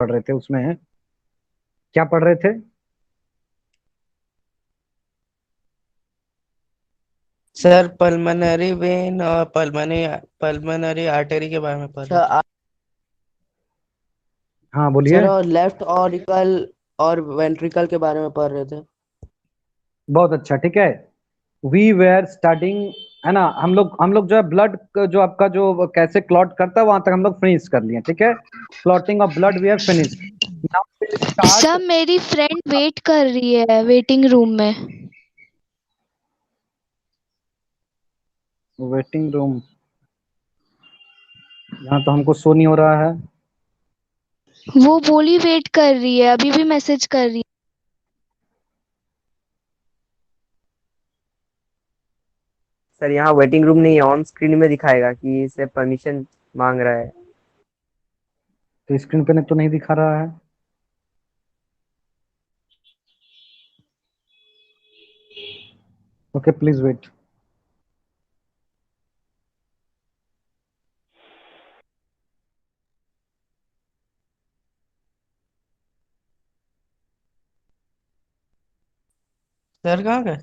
पढ़ रहे थे उसमें, क्या पढ़ रहे थे? सर पल्मनरी वेन और पल्मनरी आर्टरी के बारे में पढ़ रहे थे। हाँ बोलिए। सर और लेफ्ट ऑरिकल और वेंट्रिकल के बारे में पढ़ रहे थे। बहुत अच्छा, ठीक है। वी वेयर स्टार्टिंग, है ना, हम लोग जो है ब्लड, जो आपका जो कैसे क्लॉट करता है वहां तक हम लोग फिनिश कर लिए, ठीक है। Clotting of blood we have finished. Now will start सब मेरी फ्रेंड वेट कर रही है वेटिंग रूम में। Waiting room. यहाँ तो हमको शो नहीं हो रहा है। वो बोली वेट कर रही है, अभी भी मैसेज कर रही सर यहाँ वेटिंग रूम नहीं है, ऑन स्क्रीन में दिखाएगा कि इसे परमिशन मांग रहा है। तो स्क्रीन पे तो नहीं दिखा रहा है। Okay please wait. सर कहाँ गए?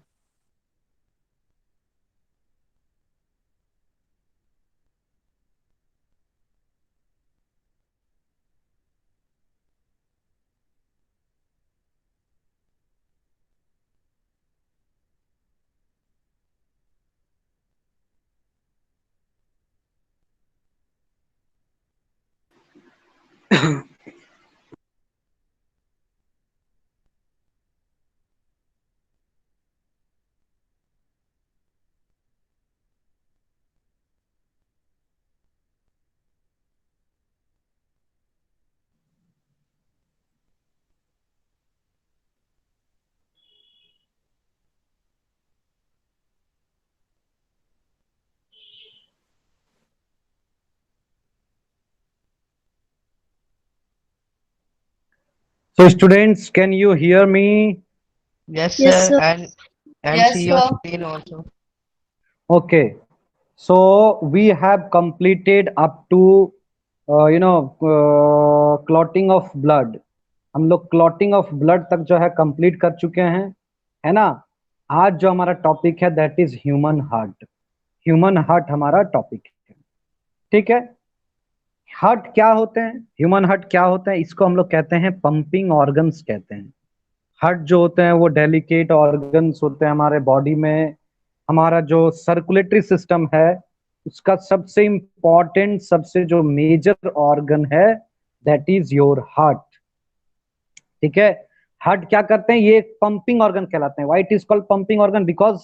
So students, can you hear me? Yes yes sir, sir. And see your screen also. Okay. So we have completed up to clotting of blood. हम लोग क्लॉटिंग ऑफ ब्लड तक जो है complete कर चुके हैं, है ना। आज जो हमारा टॉपिक है that is human heart. Human heart हमारा टॉपिक है, ठीक है। हार्ट क्या होते हैं, ह्यूमन हार्ट क्या होते हैं, इसको हम लोग कहते हैं पंपिंग ऑर्गन्स कहते हैं। हार्ट जो होते हैं वो डेलिकेट ऑर्गन्स होते हैं हमारे बॉडी में। हमारा जो सर्कुलेटरी सिस्टम है उसका सबसे इंपॉर्टेंट, सबसे जो मेजर ऑर्गन है दैट इज योर हार्ट, ठीक है। हार्ट क्या करते हैं, ये पंपिंग ऑर्गन कहलाते हैं। Why it is called pumping organ, because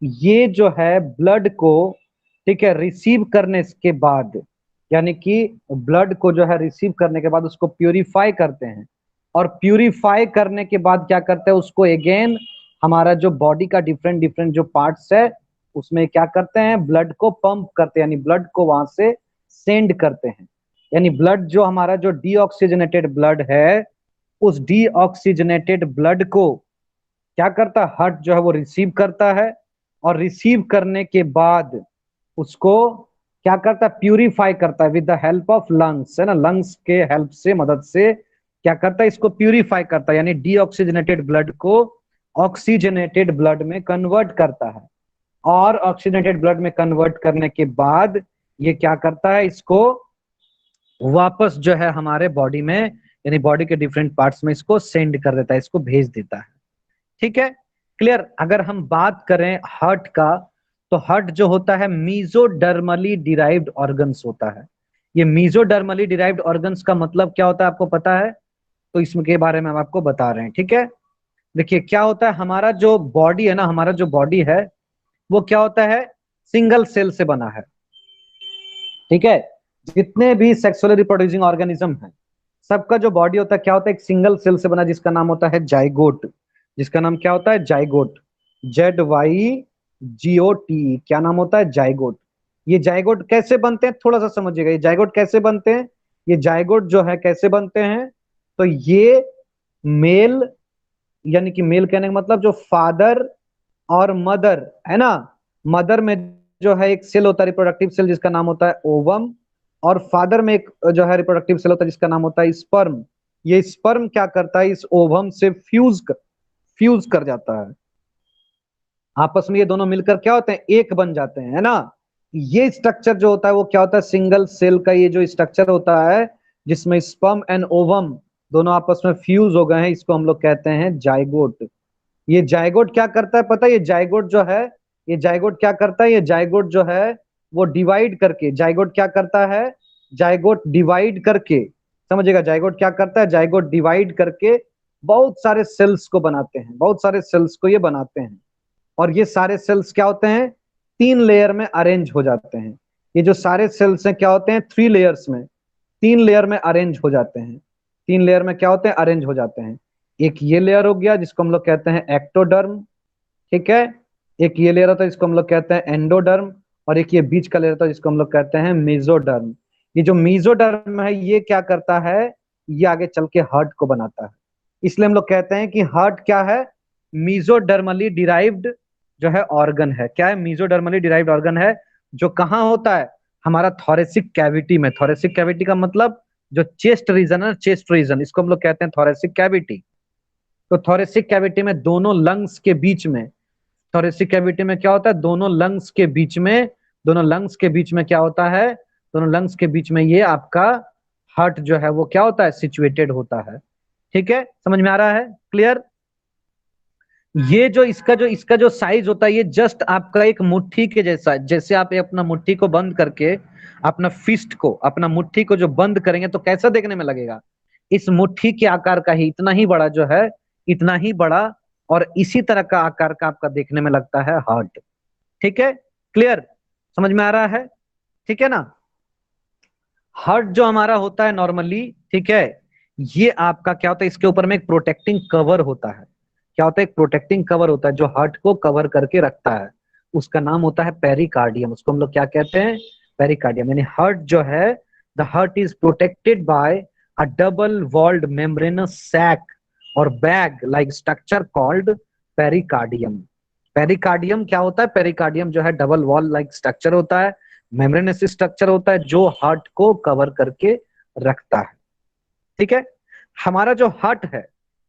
ये जो है ब्लड को, ठीक है, रिसीव करने के बाद, यानी कि ब्लड को जो है रिसीव करने के बाद उसको प्यूरिफाई करते हैं। और प्यूरिफाई करने के बाद क्या करते हैं, उसको अगेन हमारा जो बॉडी का डिफरेंट डिफरेंट जो पार्ट्स है उसमें क्या करते हैं, ब्लड को पंप करते हैं, यानी ब्लड को वहां से सेंड करते हैं। यानी ब्लड जो हमारा जो डीऑक्सीजनेटेड ब्लड है उस डीऑक्सीजनेटेड ब्लड को क्या करता है, हार्ट जो है वो रिसीव करता है। और रिसीव करने के बाद उसको क्या करता है, प्यूरिफाई करता है with the help of lungs, है ना। लंग्स के हेल्प से, मदद से क्या करता है, इसको प्यूरिफाई करता है, यानी डीऑक्सीजनेटेड ब्लड को ऑक्सीजनेटेड ब्लड में कन्वर्ट करता है। और ऑक्सीजनेटेड ब्लड में कन्वर्ट करने के बाद ये क्या करता है, इसको वापस जो है हमारे बॉडी में, यानी बॉडी के डिफरेंट पार्ट्स में इसको सेंड कर देता है, इसको भेज देता है, ठीक है। क्लियर। अगर हम बात करें हार्ट का, तो हार्ट जो होता है मीजोडर्मली डिराइव्ड ऑर्गन्स होता है। ये मीजोडर्मली डिराइव्ड ऑर्गन्स का मतलब क्या होता है आपको पता है? तो इसके बारे में हम आपको बता रहे हैं, ठीक है। देखिए क्या होता है, हमारा जो बॉडी है ना, हमारा जो बॉडी है वो क्या होता है, सिंगल सेल से बना है, ठीक है। जितने भी सेक्सुअली रिप्रोड्यूसिंग ऑर्गेनिज्म है सबका जो बॉडी होता है क्या होता है, एक सिंगल सेल से बना, जिसका नाम होता है जाइगोट। जिसका नाम क्या होता है, जाइगोट। ZYGOT, क्या नाम होता है, जाइगोट। ये जाइगोट कैसे बनते हैं थोड़ा सा समझिएगा, ये जाइगोट कैसे बनते हैं। ये जाइगोट जो है कैसे बनते हैं, तो ये मेल, यानी कि मेल कहने का मतलब जो फादर और मदर, है ना। मदर में जो है एक सेल होता है रिप्रोडक्टिव सेल जिसका नाम होता है ओवम। और फादर में एक जो है रिप्रोडक्टिव सेल होता है जिसका नाम होता है स्पर्म। ये स्पर्म क्या करता है, इस ओवम से फ्यूज कर जाता है, आपस में ये दोनों मिलकर क्या होते हैं, एक बन जाते हैं, है ना। ये स्ट्रक्चर जो होता है वो क्या होता है, सिंगल सेल का ये जो स्ट्रक्चर होता है जिसमें स्पर्म एंड ओवम दोनों आपस में फ्यूज हो गए हैं, इसको हम लोग कहते हैं जाइगोट। ये जाइगोट क्या करता है पता है, ये जाइगोट जो है, ये जाइगोट क्या करता है, ये जाइगोट जो है वो डिवाइड करके, जाइगोट क्या करता है, जाइगोट डिवाइड करके, समझिएगा, जाइगोट क्या करता है, जाइगोट डिवाइड करके बहुत सारे सेल्स को बनाते हैं, बहुत सारे सेल्स को ये बनाते हैं। और ये सारे सेल्स क्या होते हैं, 3 लेयर में अरेंज हो जाते हैं। ये जो सारे सेल्स हैं क्या होते हैं, 3 लेयर्स में, 3 लेयर में अरेंज हो जाते हैं। 3 लेयर में क्या होते हैं, अरेंज हो जाते हैं। एक ये लेयर हो गया जिसको हम लोग कहते हैं एक्टोडर्म, ठीक है। एक ये लेयर होता है जिसको हम लोग कहते हैं एंडोडर्म, और एक ये बीच का लेयर होता है जिसको हम लोग कहते हैं मेसोडर्म। ये जो मेसोडर्म है ये क्या करता है, ये आगे चल के हार्ट को बनाता है। इसलिए हम लोग कहते हैं कि हार्ट क्या है, मीजोडर्मली डिराइव्ड जो है ऑर्गन है। क्या है, मीजोडर्मली डिराइव्ड ऑर्गन है, जो कहाँ होता है, हमारा थोरेसिक कैविटी में। थोरेसिक कैविटी का मतलब जो चेस्ट रीजन है, चेस्ट रीजन, इसको हम लोग कहते हैं थोरेसिक कैविटी। तो थोरेसिक कैविटी में दोनों लंग्स के बीच में, थोरेसिक कैविटी में क्या होता है, दोनों लंग्स के बीच में, दोनों लंग्स के बीच में क्या होता है, दोनों लंग्स के बीच में ये आपका हार्ट जो है वो क्या होता है, सिचुएटेड होता है। ठीक है, समझ में आ रहा है, क्लियर। ये जो इसका जो साइज होता है, ये जस्ट आपका एक मुट्ठी के जैसा है। जैसे आप अपना मुट्ठी को बंद करके, अपना फिस्ट को, अपना मुट्ठी को जो बंद करेंगे तो कैसा देखने में लगेगा, इस मुट्ठी के आकार का ही, इतना ही बड़ा जो है, इतना ही बड़ा और इसी तरह का आकार का आपका देखने में लगता है हार्ट। ठीक है, क्लियर, समझ में आ रहा है, ठीक है ना। हार्ट जो हमारा होता है नॉर्मली, ठीक है, ये आपका क्या होता है, इसके ऊपर में एक प्रोटेक्टिंग कवर होता है। क्या होता है, एक प्रोटेक्टिंग कवर होता है जो हार्ट को कवर करके रखता है, उसका नाम होता है पेरिकार्डियम। उसको हम लोग क्या कहते हैं, पेरिकार्डियम। यानी हार्ट जो है, the heart is protected by a double walled membranous sac और bag like structure called pericardium. Pericardium क्या होता है, पेरिकार्डियम जो है डबल वॉल लाइक स्ट्रक्चर होता है, मेम्ब्रेनस स्ट्रक्चर होता है जो हार्ट को कवर करके रखता है। ठीक है, हमारा जो हार्ट है,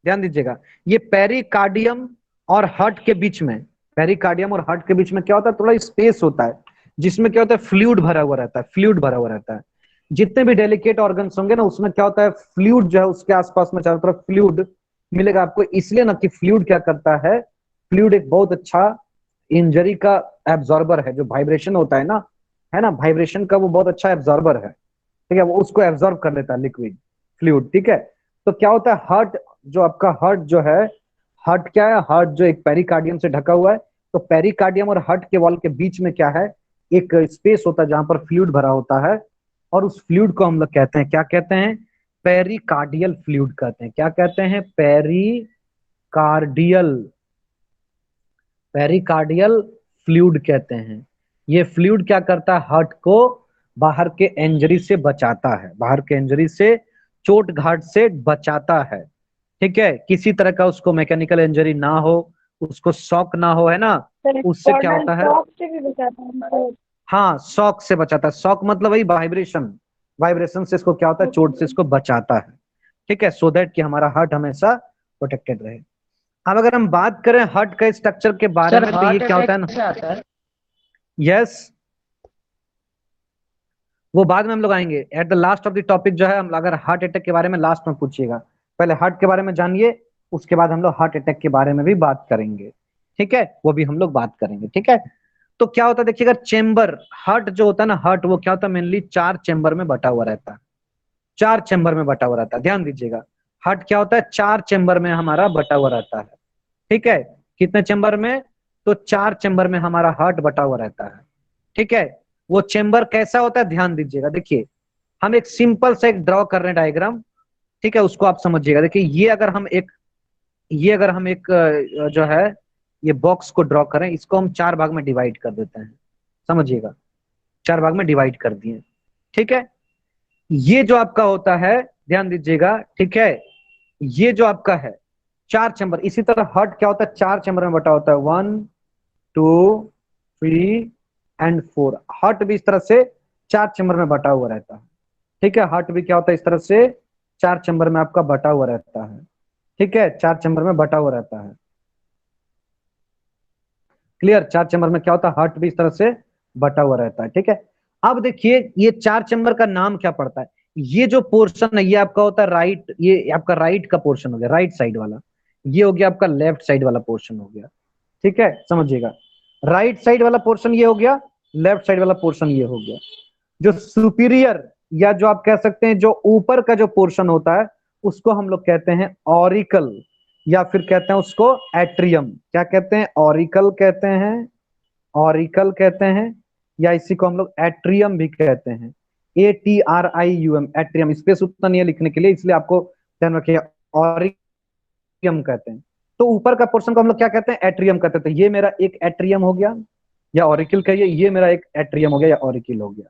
ध्यान दीजिएगा, ये पेरिकार्डियम और हार्ट के बीच में, पेरिकार्डियम और हार्ट के बीच में क्या होता है, थोड़ा स्पेस होता है जिसमें क्या होता है, फ्लूइड भरा हुआ रहता है, फ्लूइड भरा हुआ रहता है। जितने भी डेलिकेट ऑर्गन्स होंगे ना, उसमें क्या होता है, फ्लूइड जो है उसके आसपास में चारों तरफ फ्लूइड मिलेगा आपको। इसलिए ना कि फ्लूइड क्या करता है, फ्लूइड एक बहुत अच्छा इंजरी का एब्जॉर्बर है। जो वाइब्रेशन होता है ना, वाइब्रेशन का वो बहुत अच्छा एब्जॉर्बर है, ठीक है, वो उसको एब्जॉर्ब कर लेता है लिक्विड फ्लूइड। ठीक है, तो क्या होता है, हार्ट जो आपका, हार्ट जो है, हार्ट क्या है, हार्ट जो एक पेरिकार्डियम से ढका हुआ है, तो पेरिकार्डियम और हार्ट के वॉल के बीच में क्या है, एक स्पेस होता है जहां पर फ्लूइड भरा होता है, और उस फ्लूइड को हम लोग कहते हैं, क्या कहते हैं, पेरिकार्डियल फ्लूइड कहते हैं। क्या कहते हैं, पेरिकार्डियल, पेरिकार्डियल फ्लूइड कहते हैं। ये फ्लूइड क्या करता है, हार्ट को बाहर के इंजरी से बचाता है, बाहर के इंजरी से, चोट घाट से बचाता है। ठीक है, किसी तरह का उसको मैकेनिकल इंजरी ना हो, उसको शॉक ना हो, है ना, उससे क्या होता है, शॉक से भी बचाता है मतलब। हाँ, शॉक से बचाता है। शॉक मतलब वही वाइब्रेशन, वाइब्रेशन से इसको क्या होता है, चोट से इसको बचाता है। ठीक है, सो दैट कि हमारा हार्ट हमेशा प्रोटेक्टेड रहे। अब अगर हम बात करें हार्ट का स्ट्रक्चर के बारे में, तो ये क्या होता है ना, यस, वो बाद में हम लोग आएंगे at the last of the topic जो है। हम अगर हार्ट अटैक के बारे में लास्ट में पूछिएगा, पहले हार्ट के बारे में जानिए, उसके बाद हम लोग हार्ट अटैक के बारे में भी बात करेंगे। ठीक है, वो भी हम लोग बात करेंगे। ठीक है, तो क्या होता है देखिएगा, चेम्बर, हार्ट जो होता है ना, हार्ट वो क्या होता है, मेनली 4 चेम्बर में बटा हुआ रहता है, 4 चेम्बर में बटा हुआ रहता है। ध्यान दीजिएगा, हार्ट क्या होता है, 4 चेम्बर में हमारा बटा हुआ रहता है। ठीक है, कितने चेम्बर में, तो 4 चेम्बर में हमारा हार्ट बटा हुआ रहता है। ठीक है, वो चेम्बर कैसा होता है, ध्यान दीजिएगा, देखिए हम एक सिंपल सा एक ड्रॉ कर रहे हैं डायग्राम। ठीक है, उसको आप समझिएगा। देखिए ये अगर हम एक जो है ये बॉक्स को ड्रॉ करें, इसको हम 4 भाग में डिवाइड कर देते हैं, समझिएगा, 4 भाग में डिवाइड कर दिए। ठीक है, ये जो आपका होता है, ध्यान दीजिएगा, ठीक है, ये जो आपका है 4 चेम्बर। इसी तरह हार्ट क्या होता है, 4 चेम्बर में बटा होता है, 1 2 3 एंड 4। हार्ट भी इस तरह से 4 चेम्बर में बटा हुआ रहता है। ठीक है, हार्ट भी क्या होता है, इस तरह से 4 चैम्बर में आपका बटा हुआ रहता है, ठीक है, 4 चैम्बर में बटा हुआ रहता है। क्लियर, 4 चैम्बर में क्या होता है, हार्ट भी इस तरह से बटा हुआ रहता है, ठीक है। अब देखिए ये 4 चैम्बर का नाम क्या पड़ता है, ये जो पोर्शन है ये आपका होता है राइट, ये आपका राइट का पोर्शन हो गया, राइट साइड वाला, ये हो गया आपका लेफ्ट साइड वाला पोर्शन हो गया, ठीक है, समझिएगा। राइट साइड वाला पोर्शन ये हो गया, लेफ्ट साइड वाला पोर्शन ये हो गया। जो सुपीरियर या जो आप कह सकते हैं जो ऊपर का जो पोर्शन होता है उसको हम लोग कहते हैं ऑरिकल, या फिर कहते हैं उसको एट्रियम। क्या कहते हैं, ऑरिकल कहते हैं, ऑरिकल कहते हैं, या इसी को हम लोग एट्रियम भी कहते हैं, ATRIUM, एट्रियम। स्पेस उतना नहीं है लिखने के लिए, इसलिए आपको ध्यान रखिए, ऑरियम कहते हैं। तो ऊपर का पोर्शन को हम लोग क्या कहते हैं, एट्रियम कहते हैं। तो ये मेरा एक एट्रियम हो गया, या ऑरिकल कहिए, ये मेरा एक एट्रियम हो गया या ऑरिकल हो गया,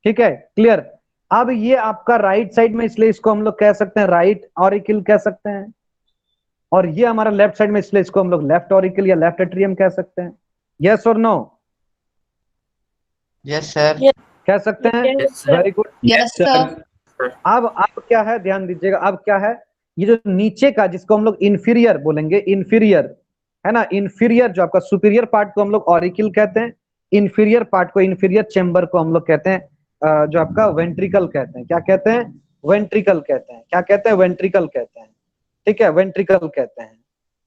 ठीक है, क्लियर। अब ये आपका राइट साइड में, इसलिए इसको हम लोग कह सकते हैं राइट ऑरिकल कह सकते हैं, और ये हमारा लेफ्ट साइड में, इसलिए इसको हम लोग लेफ्ट ऑरिकल या लेफ्ट एट्रियम कह सकते हैं। यस और नो? Yes sir. कह सकते हैं, वेरी गुड। Yes sir. अब क्या है, ध्यान दीजिएगा, अब क्या है, ये जो नीचे का जिसको हम लोग इंफीरियर बोलेंगे, इंफीरियर है ना, इंफीरियर जो आपका सुपीरियर पार्ट को हम लोग ऑरिकल कहते हैं, इंफीरियर पार्ट को, इंफीरियर चेंबर को हम लोग कहते हैं जो आपका वेंट्रिकल कहते हैं। क्या कहते हैं, वेंट्रिकल कहते हैं। क्या कहते हैं, वेंट्रिकल कहते हैं, ठीक है, वेंट्रिकल कहते हैं,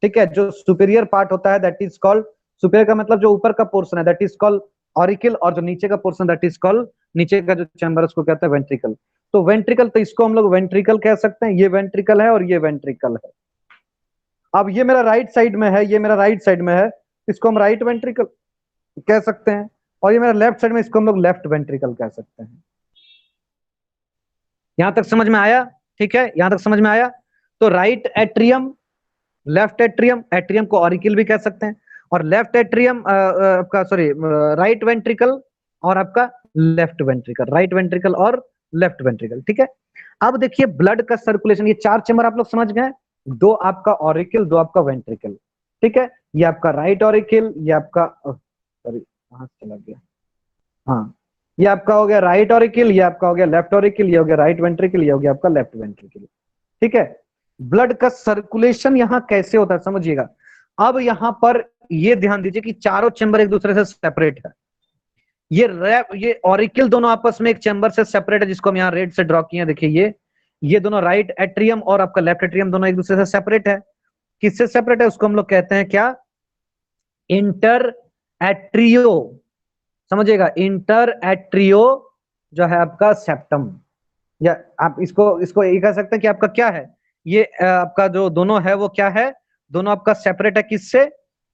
ठीक है। जो सुपीरियर पार्ट होता है दैट इज कॉल्ड, सुपीरियर का मतलब जो ऊपर का पोर्शन है दैट इज कॉल्ड ऑरिकल, और जो नीचे का पोर्शन दैट इज कॉल्ड, नीचे का जो चैम्बर उसको कहते हैं वेंट्रिकल। तो वेंट्रिकल, तो इसको हम लोग वेंट्रिकल कह सकते हैं, ये वेंट्रिकल है और ये वेंट्रिकल है। अब ये मेरा राइट साइड में है, ये मेरा राइट साइड में है, इसको हम राइट वेंट्रिकल कह सकते हैं, और ये मेरा लेफ्ट साइड में, इसको हम लोग लेफ्ट वेंट्रिकल कह सकते हैं। यहां तक समझ में आया, ठीक है, यहां तक समझ में आया। तो right atrium, left atrium, atrium को ऑरिकल भी कह सकते हैं, और लेफ्ट एट्रियम आपका, सॉरी, राइट वेंट्रिकल और आपका लेफ्ट वेंट्रिकल, राइट वेंट्रिकल और लेफ्ट वेंट्रिकल, ठीक है। अब देखिए ब्लड का सर्कुलेशन, ये 4 चैम्बर आप लोग समझ गए, 2 आपका ऑरिकल, 2 आपका वेंट्रिकल, ठीक है। ये आपका राइट ऑरिकल, ये आपका, सॉरी कहां चला गया, हाँ, ये आपका हो गया राइट ऑरिकल, ये आपका हो गया लेफ्ट ऑरिकल, ये हो गया राइट वेंट्रिकल, ये हो गया आपका लेफ्ट वेंट्रिकल, ठीक है। ब्लड का सर्कुलेशन यहाँ कैसे होता है समझिएगा। अब यहाँ पर ये ध्यान दीजिए कि चारों चैम्बर एक दूसरे से सेपरेट है। ये ऑरिकल दोनों आपस में एक चैम्बर से सेपरेट है, जिसको हम यहाँ रेड से ड्रॉ किए, देखिए ये दोनों राइट एट्रियम और आपका लेफ्ट एट्रियम दोनों एक दूसरे से सेपरेट है। किससे सेपरेट है, उसको हम लोग कहते हैं क्या, इंटर एट्रियो, समझिएगा, इंटर एट्रियो जो है आपका सेप्टम, या आप इसको ये कह सकते हैं कि आपका क्या है, ये आपका जो दोनों है वो क्या है, दोनों आपका सेपरेट है किससे,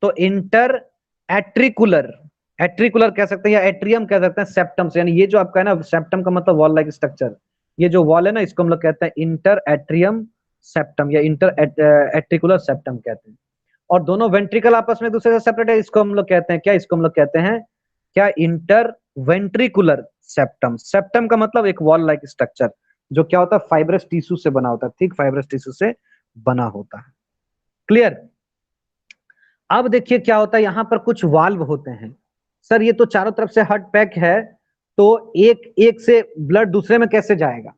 तो इंटर एट्रिकुलर, एट्रिकुलर कह सकते हैं या एट्रियम कह सकते हैं सेप्टम से। यानी ये जो आपका है ना, सेप्टम का मतलब वॉल लाइक स्ट्रक्चर, ये जो वॉल है ना इसको हम लोग कहते हैं इंटर एट्रियम सेप्टम या इंटर एट्रिकुलर सेप्टम कहते हैं। और दोनों वेंट्रिकल आपस में दूसरे से सेपरेट है, इसको हम लोग कहते हैं क्या, इसको हम लोग कहते हैं क्या, इंटर वेंट्रिकुलर सेप्टम। सेप्टम का मतलब एक वॉल लाइक स्ट्रक्चर, जो क्या होता है, फाइब्रस टिश्यू से बना होता है, ठीक, फाइब्रस टिश्यू से बना होता है, क्लियर। अब देखिए क्या होता है, यहां पर कुछ वाल्व होते हैं। सर ये तो चारों तरफ से हार्ट पैक है, तो एक एक से ब्लड दूसरे में कैसे जाएगा,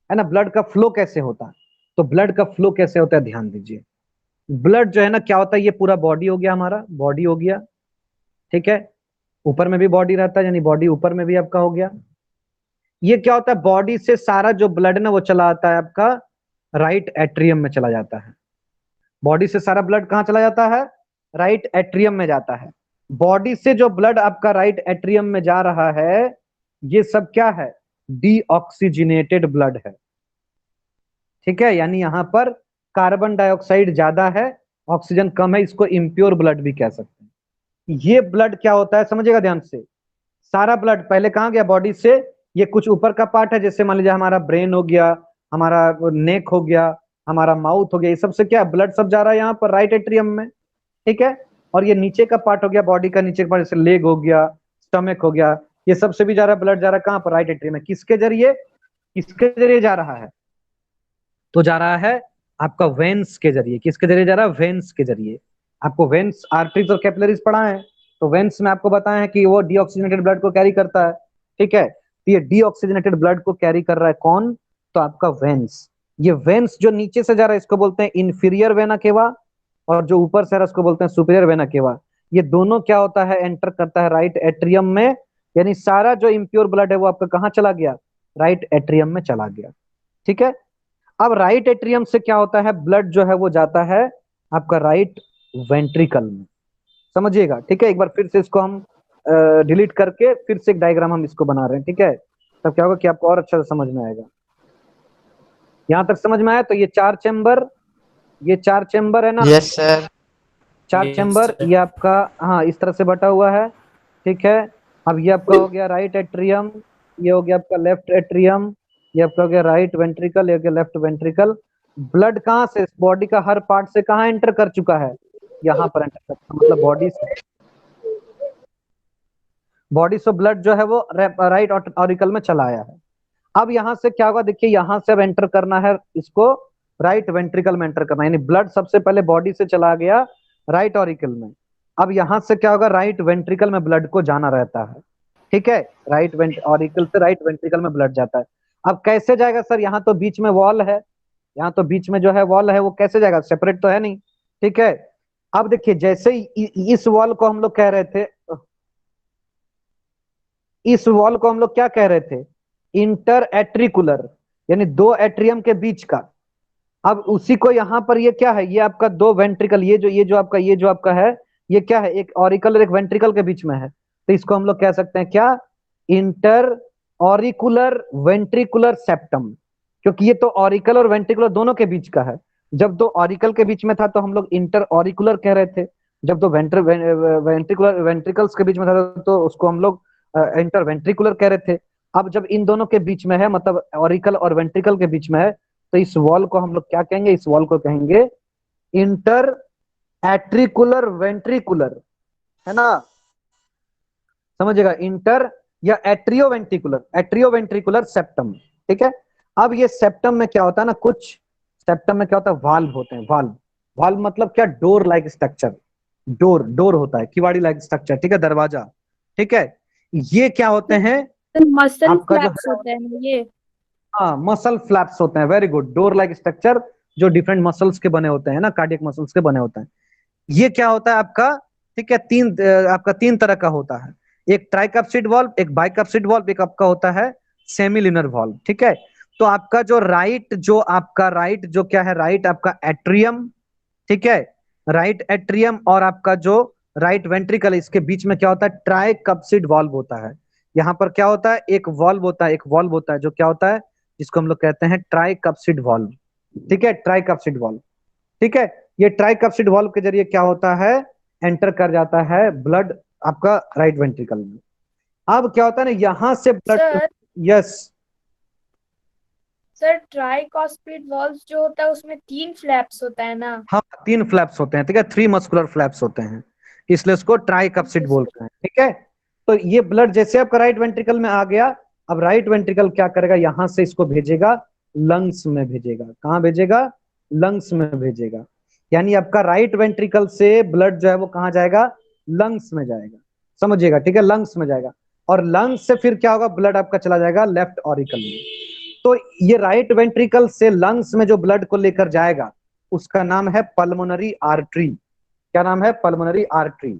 है ना, ब्लड का फ्लो कैसे होता है। तो ब्लड का फ्लो कैसे होता है, ध्यान दीजिए। ब्लड जो है ना क्या होता है, ये पूरा बॉडी हो गया, हमारा बॉडी हो गया, ठीक है, ऊपर में भी बॉडी रहता है, यानी बॉडी ऊपर में भी आपका हो गया। ये क्या होता है, बॉडी से सारा जो ब्लड ना वो चला आता है आपका राइट एट्रियम में चला जाता है। बॉडी से सारा ब्लड कहाँ चला जाता है, राइट एट्रियम में जाता है। बॉडी से जो ब्लड आपका राइट एट्रियम में जा रहा है, ये सब क्या है, डीऑक्सीजनेटेड ब्लड है, ठीक है। यानी यहां पर कार्बन डाइऑक्साइड ज्यादा है, ऑक्सीजन कम है, इसको इम्प्योर ब्लड भी कह सकते हैं। ये ब्लड क्या होता है समझिएगा ध्यान से, सारा ब्लड पहले कहां गया, बॉडी से, ये कुछ ऊपर का पार्ट है, जैसे मान लीजिए हमारा ब्रेन हो गया, हमारा नेक हो गया, हमारा माउथ हो गया, ये सबसे क्या ब्लड सब जा रहा है यहाँ पर राइट एट्रियम में, ठीक है। और ये नीचे का पार्ट हो गया, बॉडी का नीचे का पार्ट, जैसे लेग हो गया, स्टमक हो गया, ये सबसे भी जा रहा है ब्लड, जा रहा है कहां पर, राइट एट्रियम में। किसके जरिए, किसके जरिए जा रहा है, तो जा रहा है आपका वेन्स के जरिए। किसके जरिए जा रहा है, वेन्स के जरिए। आपको वेन्स, आर्टरीज और कैपिलरीज पढ़ा है, तो वेन्स में आपको बताया है कि वो डीऑक्सीजनेटेड ब्लड को कैरी करता है, ठीक है। तो ये डीऑक्सीजनेटेड ब्लड को कैरी कर रहा है कौन, तो आपका वेन्स। ये वेन्स जो नीचे से जा रहा है इसको बोलते हैं इंफीरियर वेना केवा, और जो ऊपर से आ रहा है उसको बोलते हैं सुपीरियर वेना केवा। ये दोनों क्या होता है, एंटर करता है राइट एट्रियम में, यानी सारा जो इम्प्योर ब्लड है वो आपका कहाँ चला गया, राइट एट्रियम में चला गया। ठीक है, अब राइट एट्रियम से क्या होता है, ब्लड जो है वो जाता है आपका राइट वेंट्रिकल में, समझिएगा। ठीक है, एक बार फिर से इसको हम डिलीट करके फिर से एक डायग्राम हम इसको बना रहे हैं। ठीक है, तब क्या होगा कि आपको और अच्छा से समझ में आएगा। यहां तक समझ में आया? तो ये चार चेम्बर, ये चार चेम्बर है ना, यस सर। चार चेम्बर, ये आपका हाँ इस तरह से बटा हुआ है। ठीक है, अब ये आपका हो गया राइट एट्रियम, ये हो गया आपका लेफ्ट एट्रियम, ये आपका हो गया राइट वेंट्रिकल, ये हो गया लेफ्ट वेंट्रिकल। ब्लड कहाँ से, बॉडी का हर पार्ट से कहाँ एंटर कर चुका है, यहाँ पर एंटर कर चुका, मतलब बॉडी से ब्लड जो है वो राइट ऑरिकल में चला आया है। अब यहाँ से क्या होगा, देखिए यहाँ से अब एंटर करना है इसको, राइट वेंट्रिकल में एंटर करना है, यानी ब्लड सबसे पहले बॉडी से चला गया राइट ऑरिकल में। अब यहाँ से क्या होगा, राइट वेंट्रिकल में ब्लड को जाना रहता है। ठीक है, राइट ऑरिकल से राइट वेंट्रिकल में ब्लड जाता है। अब कैसे जाएगा सर, यहाँ तो बीच में वॉल है, यहाँ तो बीच में जो है वॉल है, वो कैसे जाएगा, सेपरेट तो है नहीं। ठीक है, अब देखिए जैसे इस वॉल को हम लोग कह रहे थे, इस वॉल को हम लोग क्या कह रहे थे, इंटर एट्रिकुलर, यानी दो एट्रियम के बीच का। अब उसी को यहाँ पर ये क्या है, ये आपका दो वेंट्रिकल, ये जो आपका है, ये क्या है, एक ऑरिकल और एक वेंट्रिकल के बीच में है। तो इसको हम लोग कह सकते हैं क्या, इंटर ऑरिकुलर वेंट्रिकुलर सेप्टम, क्योंकि ये तो ऑरिकल और वेंट्रिकुलर दोनों के बीच का है। जब दो ऑरिकल के बीच में था तो हम लोग इंटर ऑरिकुलर कह रहे थे, जब दो वेंट्रिकुलर वेंट्रिकल्स के बीच में था तो उसको हम लोग इंटर वेंट्रिकुलर कह रहे थे। अब जब इन दोनों के बीच में है, मतलब ऑरिकल और वेंट्रिकल के बीच में है, तो इस वॉल को हम लोग क्या कहेंगे, इस वॉल को कहेंगे इंटर एट्रिकुलर वेंट्रिकुलर, है ना, समझिएगा, इंटर या एट्रियो वेंट्रिकुलर सेप्टम। ठीक है, अब ये सेप्टम में क्या होता है ना, कुछ सेप्टम में क्या होता है, वाल्व होते हैं, वाल्व, वाल्व मतलब क्या, डोर लाइक स्ट्रक्चर, डोर होता है, किवाड़ी लाइक स्ट्रक्चर। ठीक है, दरवाजा। ठीक है, ये क्या होते हैं, मसल आपका जो फ्लैप्स होते हैं ये। हाँ मसल फ्लैप्स होते हैं, very good, door like structure जो डिफरेंट मसल्स के बने होते हैं ना, कार्डियक मसल्स के बने होते हैं। ये क्या होता है आपका, ठीक है, आपका तीन तरह का होता है, एक ट्राइकप्सिड वॉल्व, एक बाइकप्सिड वॉल्व, एक आपका होता है सेमिल्यूनर वॉल्व। ठीक है, तो आपका जो राइट जो क्या है, राइट आपका एट्रियम, ठीक है, राइट एट्रियम और आपका जो राइट वेंट्रिकल, इसके बीच में क्या होता है, ट्राइकप्सिड वॉल्व होता है। यहाँ पर क्या होता है, एक वॉल्व होता है, एक वॉल्व होता है जो क्या होता है, जिसको हम लोग कहते हैं ट्राइकप्सिड वॉल्व। ठीक है, ट्राइकप्सिड वॉल्व। ठीक है, ये ट्राइकप्सिड वॉल्व के जरिए क्या होता है, एंटर कर जाता है ब्लड आपका राइट वेंट्रिकल में। अब क्या होता है ना, यहां से blood, sir yes sir tricuspid valve जो होता है उसमें 3 फ्लैप्स होता है ना। हाँ, तीन फ्लैप्स होते हैं। ठीक है, 3 मस्कुलर फ्लैप्स होते हैं, इसलिए उसको ट्राइकप्सिड बोलते हैं। ठीक है, तो ये ब्लड जैसे आपका राइट वेंट्रिकल में आ गया, अब राइट वेंट्रिकल क्या करेगा, यहां से इसको भेजेगा लंग्स में, भेजेगा कहाँ भेजेगा, लंग्स में भेजेगा। यानी आपका राइट वेंट्रिकल से ब्लड जो है वो कहाँ जाएगा, लंग्स में जाएगा, समझिएगा। ठीक है, लंग्स में जाएगा, और लंग्स से फिर क्या होगा, ब्लड आपका चला जाएगा लेफ्ट ऑरिकल में। तो ये राइट वेंट्रिकल से लंग्स में जो ब्लड को लेकर जाएगा उसका नाम है पल्मोनरी आर्टरी। क्या नाम है, पल्मोनरी आर्टरी।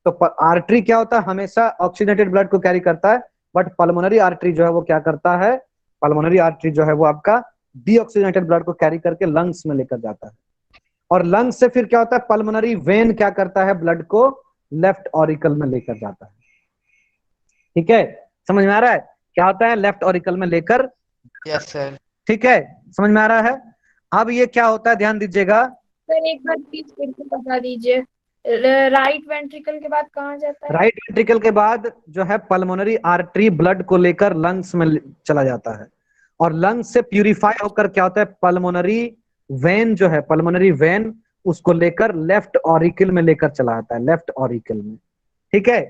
तो आर्टरी क्या होता है, हमेशा ऑक्सीजनेटेड ब्लड को कैरी करता है, बट पल्मोनरी आर्टरी जो है वो क्या करता है, पल्मोनरी आर्टरी जो है वो आपका डीऑक्सीजनेटेड ब्लड को कैरी करके लंग्स में लेकर जाता है। और लंग्स से फिर क्या होता है, पल्मोनरी वेन क्या करता है, ब्लड को लेफ्ट ऑरिकल में लेकर जाता है। ठीक है, समझ में आ रहा है, क्या होता है, लेफ्ट ऑरिकल में लेकर, यस सर। ठीक है, समझ में आ रहा है। अब ये क्या होता है, ध्यान दीजिएगा, सर एक बार प्लीज फिर से बता दीजिए, राइट वेंट्रिकल के बाद कहाँ जाता है। राइट वेंट्रिकल के बाद जो है पल्मोनरी आर्टरी ब्लड को लेकर लंग्स में चला जाता है, और लंग्स से प्यूरिफाई होकर क्या होता है, पल्मोनरी वेन जो है, पल्मोनरी वेन उसको लेकर लेफ्ट ऑरिकल में लेकर चला आता है, लेफ्ट ऑरिकल में। ठीक है,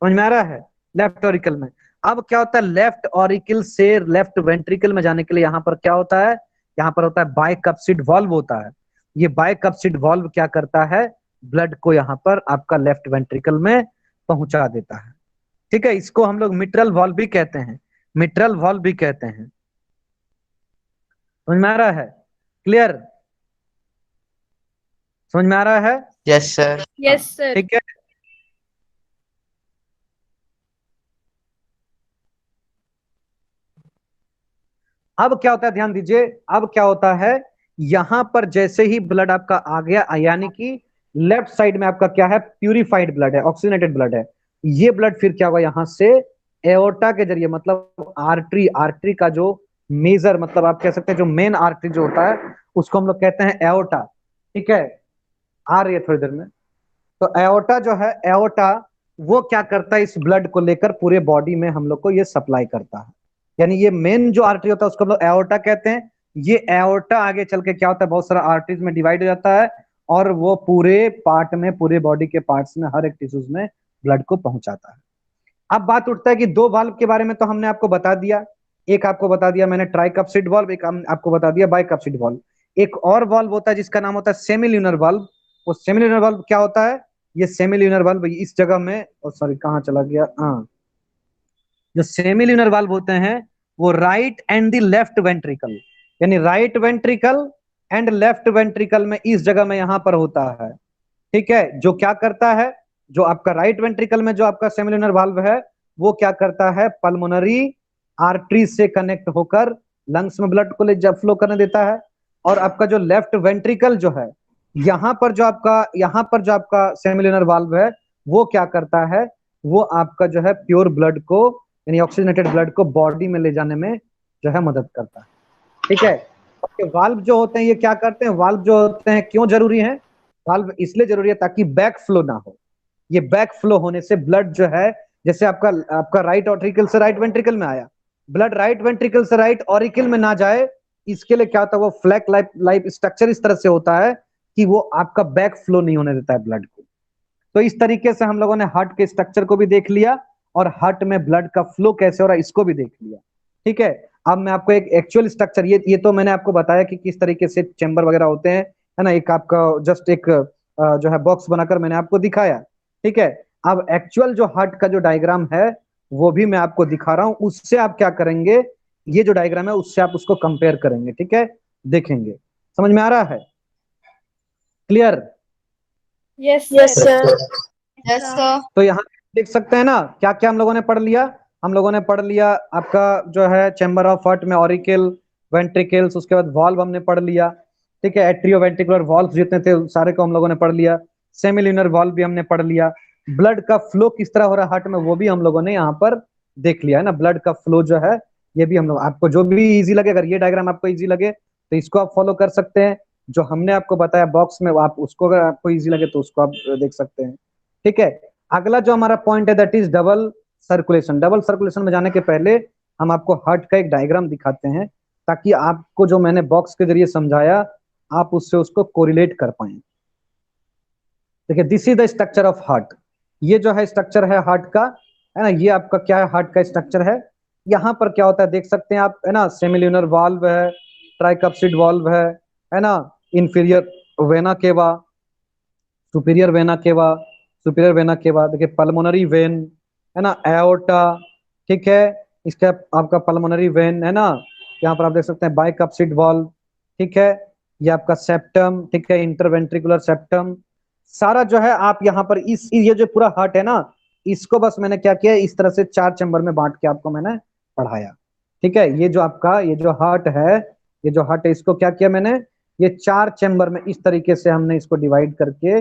समझ में आ रहा है, लेफ्ट ऑरिकल में। अब क्या होता है, लेफ्ट ऑरिकल से लेफ्ट वेंट्रिकल में जाने के लिए यहाँ पर क्या होता है, यहाँ पर होता है बाइकप्सिड वॉल्व होता है। ये बाइकप्सिड वॉल्व क्या करता है, ब्लड को यहाँ पर आपका लेफ्ट वेंट्रिकल में पहुंचा देता है। ठीक है, इसको हम लोग मिट्रल वॉल्व भी कहते हैं, मिट्रल वॉल्व भी कहते हैं। समझ में आ रहा है? क्लियर? समझ में आ रहा है? Yes sir. Yes sir. ठीक है। अब क्या होता है, ध्यान दीजिए, अब क्या होता है, यहां पर जैसे ही ब्लड आपका आ गया, यानी कि लेफ्ट साइड में आपका क्या है, प्यूरिफाइड ब्लड है, ऑक्सीजनेटेड ब्लड है। ये ब्लड फिर क्या होगा, यहां से एओर्टा के जरिए, मतलब आर्टरी, आर्टरी का जो मेजर, मतलब आप कह सकते हैं जो मेन आर्टरी जो होता है, उसको हम लोग कहते हैं एओर्टा। ठीक है, आ रही है थोड़ी देर में। तो एओर्टा जो है, एओर्टा वो क्या करता है, इस ब्लड को लेकर पूरे बॉडी में हम लोग को ये सप्लाई करता है। यानी ये मेन जो आर्टरी होता है उसको हम लोग एओर्टा कहते हैं। ये एओर्टा आगे चल के क्या होता है, बहुत सारा आर्टरीज में डिवाइड हो जाता है, और वो पूरे पार्ट में, पूरे बॉडी के पार्ट्स में, हर एक टिश्यूज में ब्लड को पहुंचाता है। अब बात उठता है कि दो वाल्व के बारे में तो हमने आपको बता दिया। एक आपको बता दिया मैंने ट्राइकप्सिड वाल्व, एक आपको बता दिया बाइकप्सिड वाल्व। एक और वाल्व होता है जिसका नाम होता है सेमिल्यूनर वाल्व। वो सेमिल्यूनर वाल्व क्या होता है, ये सेमिल्यूनर वाल्व इस जगह में, सॉरी कहाँ चला गया, हाँ, जो सेमिल्यूनर वाल्व होते हैं वो right and the left ventricle, यानी right ventricle and left ventricle में, इस जगह में यहां पर होता है। ठीक है, जो क्या करता है, जो आपका राइट वेंट्रिकल में जो आपका सेमिल्यूनर वाल्व है, वो क्या करता है, पल्मोनरी आर्टरी से कनेक्ट होकर लंग्स में ब्लड को ले फ्लो करने देता है। और आपका जो लेफ्ट वेंट्रिकल जो है, यहाँ पर जो आपका सेमिल्यूनर वाल्व है, वो क्या करता है, वो आपका जो है प्योर ब्लड को, यानी ऑक्सीजनेटेड ब्लड को बॉडी में ले जाने में जो है मदद करता है। ठीक है, वाल्व जो होते हैं ये क्या करते हैं, वाल्व जो होते हैं क्यों जरूरी है, वाल्व इसलिए जरूरी है ताकि बैक फ्लो ना हो। ये बैक फ्लो होने से ब्लड जो है, जैसे आपका आपका राइट ऑट्रिकल से राइट वेंट्रिकल में आया, ब्लड राइट वेंट्रिकल से राइट ऑरिकल में ना जाए, इसके लिए क्या होता है, वो फ्लैग लाइफ लाइफ स्ट्रक्चर इस तरह से होता है कि वो आपका बैक फ्लो नहीं होने देता है ब्लड को। तो इस तरीके से हम लोगों ने हार्ट के स्ट्रक्चर को भी देख लिया, और हार्ट में ब्लड का फ्लो कैसे हो रहा है इसको भी देख लिया। ठीक है, अब मैं आपको एक एक्चुअल स्ट्रक्चर, ये तो मैंने आपको बताया कि किस तरीके से चेंबर वगैरह होते हैं, है ना, एक आपका जस्ट एक जो है बॉक्स बनाकर मैंने आपको दिखाया। ठीक है, अब एक्चुअल जो हार्ट का जो डायग्राम है वो भी मैं आपको दिखा रहा हूं, उससे आप क्या करेंगे, ये जो डायग्राम है उससे आप उसको कंपेयर करेंगे। ठीक है, देखेंगे, समझ में आ रहा है? Clear? Yes yes sir. Sir. Yes sir. तो यहाँ देख सकते हैं ना, क्या क्या हम लोगों ने पढ़ लिया। हम लोगों ने पढ़ लिया आपका जो है चैम्बर ऑफ हार्ट में ऑरिकल, वेंट्रिकल्स, उसके बाद वॉल्व हमने पढ़ लिया। ठीक है, एट्रियो वेंट्रिकुलर वॉल्व जितने थे सारे को हम लोगों ने पढ़ लिया। सेमिल्यूनर वॉल्व भी हमने पढ़ लिया। ब्लड का फ्लो किस तरह हो रहा है हार्ट में, वो भी हम लोगों ने यहाँ पर देख लिया है ना। ब्लड का फ्लो जो है, ये भी हम लोग, आपको जो भी इजी लगे, अगर ये डायग्राम आपको इजी लगे तो इसको आप फॉलो कर सकते हैं। जो हमने आपको बताया बॉक्स में, आप उसको, अगर आपको इजी लगे तो उसको आप देख सकते हैं। ठीक है, अगला जो हमारा पॉइंट है that is double circulation. Double circulation में जाने के पहले हम आपको हार्ट का एक डायग्राम दिखाते हैं, ताकि आपको जो मैंने बॉक्स के जरिए समझाया, आप उससे उसको कोरिलेट कर पाए। देखिए, this is the structure of heart. ये जो है स्ट्रक्चर है हार्ट का, है ना। ये आपका क्या है, हार्ट का स्ट्रक्चर है। यहाँ पर क्या होता है देख सकते हैं आप, है ना, सेमिल्यूनर वाल्व है, ट्राइकप्सिड वाल्व है ना, inferior vena cava, superior vena cava, superior vena cava, देखिए पल्मोनरी वेन, है ना, एओर्टा। ठीक है, इसका आपका पल्मोनरी वेन है ना, यहाँ पर आप देख सकते हैं बाइकप्सिड वाल्व। ठीक है, ये आपका सेप्टम, ठीक है, इंटरवेंट्रिकुलर सेप्टम। सारा जो है आप यहाँ पर ये जो पूरा हार्ट है ना, इसको बस मैंने क्या किया, इस तरह से 4 चैम्बर में बांट के आपको मैंने पढ़ाया। ठीक है, ये जो आपका ये जो हार्ट है, ये जो हार्ट है, इसको क्या किया मैंने, ये 4 चैम्बर में इस तरीके से हमने इसको डिवाइड करके,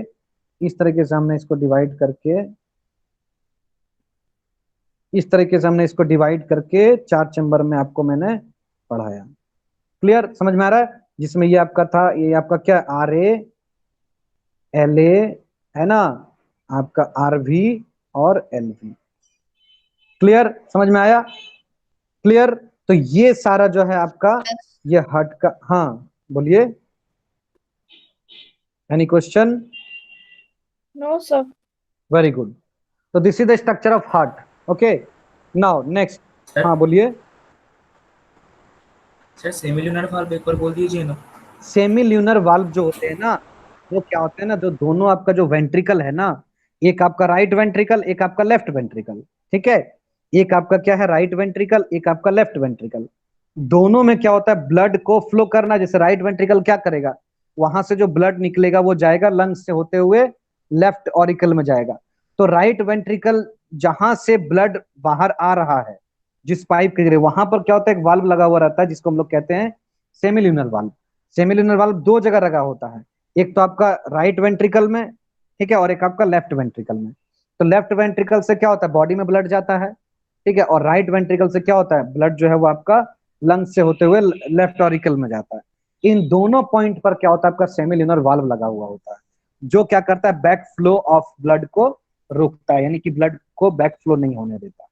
इस तरीके से हमने इसको डिवाइड करके, इस तरीके से हमने इसको डिवाइड करके 4 चैम्बर में आपको मैंने पढ़ाया। क्लियर, समझ में आ रहा है? जिसमें ये आपका था, ये आपका क्या, RA LA, है ना, आपका RV और LV। क्लियर, समझ में आया? क्लियर, तो ये सारा जो है आपका ये हार्ट का, हाँ बोलिए, any question? No sir. Very good. तो this is the structure of heart. Okay, now next, sir हाँ बोलिए। सर सेमिल्यूनर वाल्व एक बार बोल दीजिए ना। सेमिल्यूनर वाल्व जो होते हैं ना, वो क्या होते हैं ना, जो दोनों आपका जो वेंट्रिकल है ना, एक आपका राइट वेंट्रिकल, एक आपका लेफ्ट वेंट्रिकल। ठीक है, एक आपका क्या है, राइट वेंट्रिकल, एक आपका लेफ्ट वेंट्रिकल। दोनों में क्या होता है, ब्लड को फ्लो करना। जैसे राइट वेंट्रिकल क्या करेगा, वहां से जो ब्लड निकलेगा वो जाएगा लंग्स से होते हुए लेफ्ट ऑरिकल में जाएगा। तो राइट वेंट्रिकल जहां से ब्लड बाहर आ रहा है, जिस पाइप के जरिए, वहां पर क्या होता है, एक वाल्व लगा हुआ रहता है जिसको हम लोग कहते हैं सेमिल्यूनल वाल्व। सेमिल्यूनल वाल्व दो जगह लगा होता है, एक तो आपका राइट वेंट्रिकल में, ठीक है, और एक आपका लेफ्ट वेंट्रिकल में। तो लेफ्ट वेंट्रिकल से क्या होता है, बॉडी में ब्लड जाता है, ठीक है, और राइट वेंट्रिकल से क्या होता है, ब्लड जो है वो आपका लंग्स से होते हुए लेफ्ट ऑरिकल में जाता है। इन दोनों पॉइंट पर क्या होता है, आपका सेमिल्यूनर वाल्व लगा हुआ होता है, जो क्या करता है, बैक फ्लो ऑफ ब्लड को रोकता है, यानी कि ब्लड को बैक फ्लो नहीं होने देता।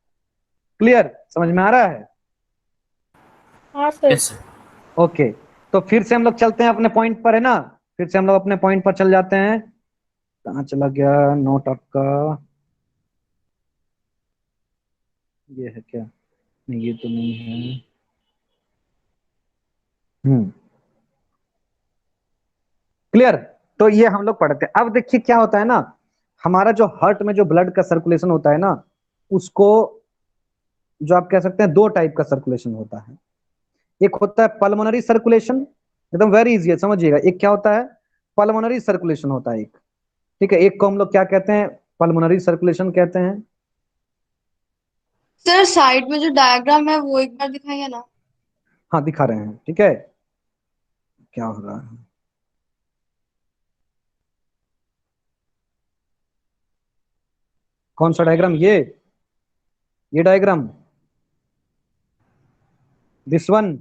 क्लियर, समझ में आ रहा है? हाँ सर। Yes sir. ओके, तो फिर से हम लोग चलते हैं अपने पॉइंट पर, है ना, फिर से हम लोग अपने पॉइंट पर चल जाते हैं। कहाँ चला गया नोट आपका, ये है क्या, नहीं ये तो नहीं है। क्लियर, तो ये हम लोग पढ़ते हैं। अब देखिए क्या होता है ना, हमारा जो हार्ट में जो ब्लड का सर्कुलेशन होता है ना, उसको जो आप कह सकते हैं दो टाइप का सर्कुलेशन होता है। एक होता है पल्मोनरी सर्कुलेशन, एकदम वेरी इजी है, समझिएगा। एक क्या होता है, पल्मोनरी सर्कुलेशन होता है एक, ठीक है। एक को हम लोग क्या कहते हैं, पल्मोनरी सर्कुलेशन कहते हैं। सर साइड में जो डायग्राम है वो एक बार दिखाइए ना। हाँ दिखा रहे हैं, ठीक है। क्या हो रहा है, कौन सा डायग्राम, ये diagram, this one?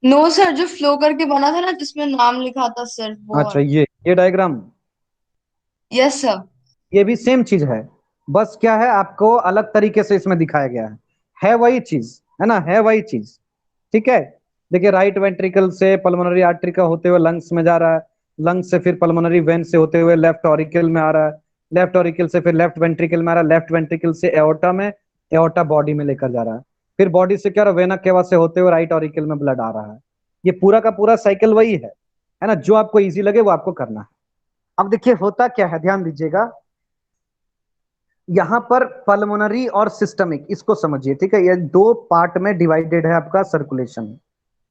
No sir, जो फ्लो करके बना था ना जिसमें नाम लिखा था सर, वो अच्छा, ये डायग्राम, यस सर। ये भी सेम चीज है, बस क्या है, आपको अलग तरीके से इसमें दिखाया गया है वही चीज, है ना, है वही चीज, ठीक है। देखिए राइट वेंट्रिकल से पल्मोनरी आर्टरी का होते हुए लंग्स में जा रहा है, लंग्स से फिर पल्मोनरी वेन से होते हुए लेफ्ट ऑरिकल में आ रहा है, लेफ्ट ऑरिकल से फिर लेफ्ट वेंट्रिकल में आ रहा है, लेफ्ट वेंट्रिकल से एओर्टा में, एओर्टा बॉडी में लेकर जा रहा है, फिर बॉडी से क्या रहा, वेना केवा से होते हुए राइट ऑरिकल में ब्लड आ रहा है। ये पूरा का पूरा साइकिल वही है ना, जो आपको इजी लगे वो आपको करना है। अब देखिए होता क्या है, ध्यान दीजिएगा, यहां पर पल्मोनरी और सिस्टमिक, इसको समझिए, ठीक है। ये दो पार्ट में डिवाइडेड है आपका सर्कुलेशन,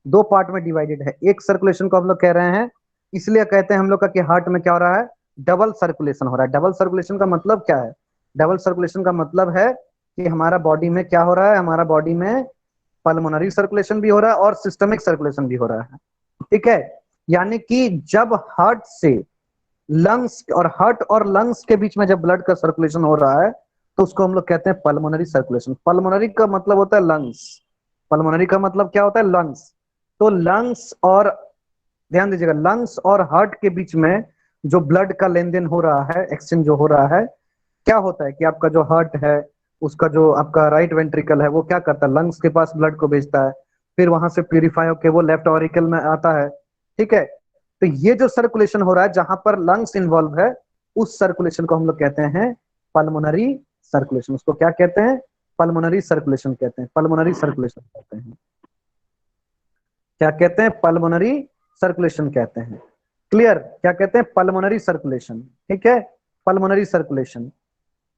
दो पार्ट में डिवाइडेड है। एक सर्कुलेशन को हम लोग कह रहे हैं, इसलिए कहते हैं हम लोग का कि हार्ट में क्या हो रहा है, डबल सर्कुलेशन हो रहा है। डबल सर्कुलेशन का मतलब क्या है, डबल सर्कुलेशन का मतलब है कि हमारा बॉडी में क्या हो रहा है, हमारा बॉडी में पल्मोनरी सर्कुलेशन भी हो रहा है और सिस्टमिक सर्कुलेशन भी हो रहा है, ठीक है। यानी कि जब हार्ट से लंग्स और हार्ट और लंग्स के बीच में जब ब्लड का सर्कुलेशन हो रहा है, तो उसको हम लोग कहते हैं पल्मोनरी सर्कुलेशन। पल्मोनरी का मतलब होता है लंग्स, पल्मोनरी का मतलब क्या होता है, लंग्स। तो लंग्स और, ध्यान दीजिएगा, लंग्स और हार्ट के बीच में जो ब्लड का लेन देन हो रहा है, एक्सचेंज जो हो रहा है, क्या होता है कि आपका जो हार्ट है, उसका जो आपका राइट वेंट्रिकल है, वो क्या करता है, लंग्स के पास ब्लड को भेजता है, फिर वहां से प्यूरिफाई होकर वो लेफ्ट ऑरिकल में आता है, ठीक है। तो ये जो सर्कुलेशन हो रहा है जहां पर लंग्स इन्वॉल्व है, उस सर्कुलेशन को हम लोग कहते हैं पल्मोनरी सर्कुलेशन। उसको क्या कहते हैं, पल्मोनरी सर्कुलेशन कहते हैं, पल्मोनरी सर्कुलेशन कहते हैं। क्या कहते हैं, पल्मोनरी सर्कुलेशन कहते हैं। क्लियर, क्या कहते हैं, पल्मोनरी सर्कुलेशन, ठीक है, पल्मोनरी सर्कुलेशन।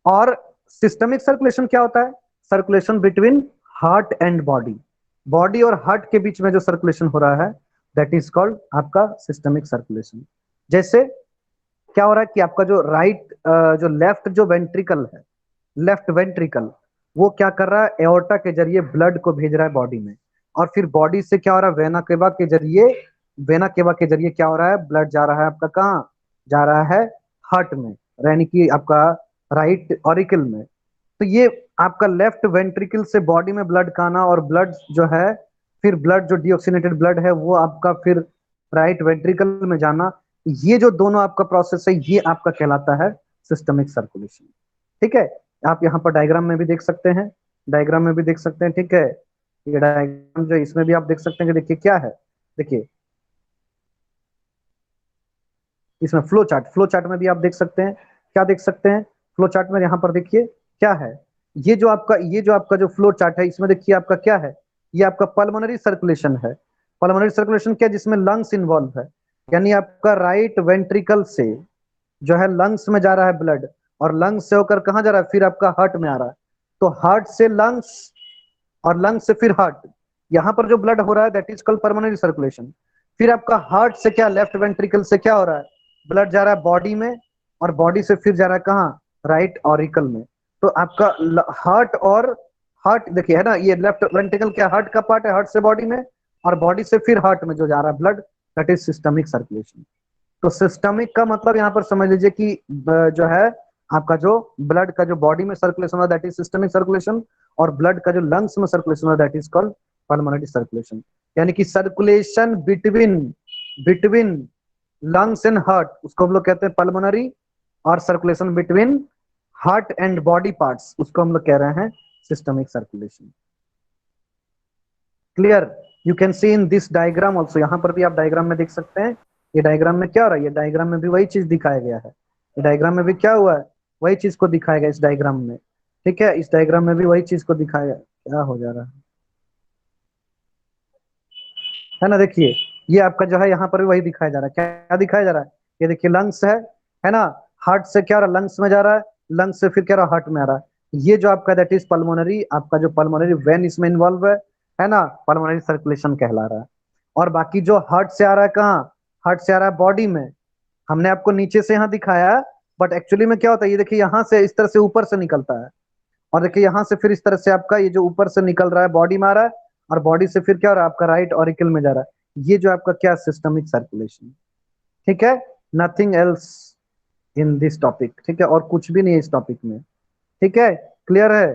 और सिस्टमिक सर्कुलेशन क्या होता है, circulation between heart and body, body और हार्ट के बीच में जो सर्कुलेशन हो रहा है, दैट इज कॉल्ड आपका सिस्टमिक सर्कुलेशन। जैसे क्या हो रहा है कि आपका जो राइट, जो लेफ्ट जो वेंट्रिकल है, लेफ्ट वेंट्रिकल, वो क्या कर रहा है, एओर्टा के जरिए ब्लड को भेज रहा है बॉडी में, और फिर बॉडी से क्या हो रहा है, वेना केवा के जरिए, वेना केवा के जरिए क्या हो रहा है, ब्लड जा रहा है आपका कहाँ, जा रहा है हार्ट में, यानी कि आपका राइट ऑरिकल में। तो ये आपका लेफ्ट वेंट्रिकल से बॉडी में ब्लड का आना, और ब्लड जो है, फिर ब्लड जो डीऑक्सीनेटेड ब्लड है वो आपका फिर राइट वेंट्रिकल में जाना, ये जो दोनों आपका प्रोसेस है, ये आपका कहलाता है सिस्टमिक सर्कुलेशन, ठीक है। आप यहाँ पर डायग्राम में भी देख सकते हैं, डायग्राम में भी देख सकते हैं, ठीक है। ये डायग्राम जो इसमें भी आप देख सकते हैं कि देखिए क्या है, देखिए इसमें फ्लो चार्ट, फ्लो चार्ट में भी आप देख सकते हैं, क्या देख सकते हैं, फ्लो चार्ट में यहाँ पर देखिए क्या है, ये जो आपका जो फ्लो चार्ट है, इसमें देखिए आपका क्या है, ये आपका पल्मोनरी सर्कुलेशन है। पल्मोनरी सर्कुलेशन क्या, जिसमें लंग्स इन्वॉल्व है, यानी आपका राइट वेंट्रिकल से जो है लंग्स में जा रहा है ब्लड, और लंग्स से होकर कहाँ जा रहा है, फिर आपका हार्ट में आ रहा है। तो हार्ट से लंग्स, और लंग से फिर हार्ट। यहाँ पर जो ब्लड हो रहा है that is called pulmonary circulation. फिर आपका हार्ट से क्या, लेफ्ट वेंट्रिकल से क्या हो रहा है, ब्लड जा रहा है बॉडी में, और बॉडी से फिर जा रहा है कहाँ, राइट ऑरिकल में। तो आपका हार्ट और हार्ट देखिए है ना, ये लेफ्ट वेंट्रिकल क्या हार्ट का पार्ट है, हार्ट से बॉडी में, और बॉडी से फिर हार्ट में जो जा रहा है blood, that is systemic circulation. तो सिस्टमिक का मतलब यहाँ पर समझ लीजिए कि जो है आपका जो ब्लड का जो बॉडी में सर्कुलेशन हो दैट इज सिस्टमिक सर्कुलेशन, और ब्लड का जो लंग्स में सर्कुलेशन हो that is called pulmonary circulation. यानी कि circulation between between lungs and heart उसको हम लोग कहते हैं पल्मोनरी, और circulation between heart and body parts उसको हम लोग कह रहे हैं systemic circulation. Clear? You can see in this diagram also, यहाँ पर भी आप डायग्राम में देख सकते हैं। ये डायग्राम में क्या हो रहा है, ये डायग्राम में भी वही चीज दिखाया गया है। ये डायग्राम में भी क्या हुआ है, वही चीज को दिखाया गया इस डायग्राम में। ठीक है, इस डायग्राम में भी वही चीज को दिखाया, क्या हो जा रहा है ना। देखिए ये आपका जो है यहाँ पर भी वही दिखाया जा रहा है। क्या दिखाया जा रहा है, ये देखिए लंग्स है ना, हार्ट से क्या हो रहा है, लंग्स में जा रहा है, लंग्स से फिर क्या रहा है, हार्ट में आ रहा है। ये जो आपका दैट इज पल्मोनरी, आपका जो पल्मोनरी वेन इसमें इन्वॉल्व है ना, पल्मोनरी सर्कुलेशन कहला रहा है। और बाकी जो हार्ट से आ रहा है कहाँ, हार्ट से आ रहा है बॉडी में। हमने आपको नीचे से यहाँ दिखाया, बट एक्चुअली में क्या होता है, ये देखिए यहाँ से इस तरह से ऊपर से निकलता है, और देखिए यहाँ से फिर इस तरह से आपका ये जो ऊपर से निकल रहा है बॉडी में आ रहा है, और बॉडी से फिर क्या हो रहा है आपका राइट ऑरिकल में जा रहा है। ये जो आपका क्या सिस्टमिक सर्कुलेशन। ठीक है, nothing else in this topic. ठीक है, और कुछ भी नहीं है इस टॉपिक में। ठीक है, क्लियर है?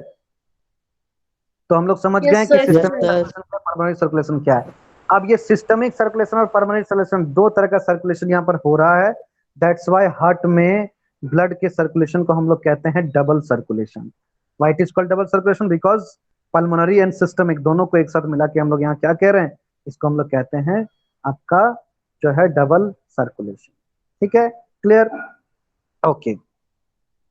तो हम लोग समझ गए यस कि सर। सिस्टमिक सर्कुलेशन और परमानेंट सर्कुलेशन क्या है। अब ये सिस्टमिक सर्कुलेशन और परमानेंट सर्कुलेशन दो तरह का सर्कुलेशन यहाँ पर हो रहा है। दैट्स वाई हार्ट में ब्लड के सर्कुलेशन को हम लोग कहते हैं double circulation. Why it is called double circulation, because pulmonary and systemic दोनों को एक साथ मिला के हम लोग यहाँ क्या कह रहे हैं, इसको हम लोग कहते हैं आपका जो है डबल सर्कुलेशन। ठीक है, क्लियर? ओके,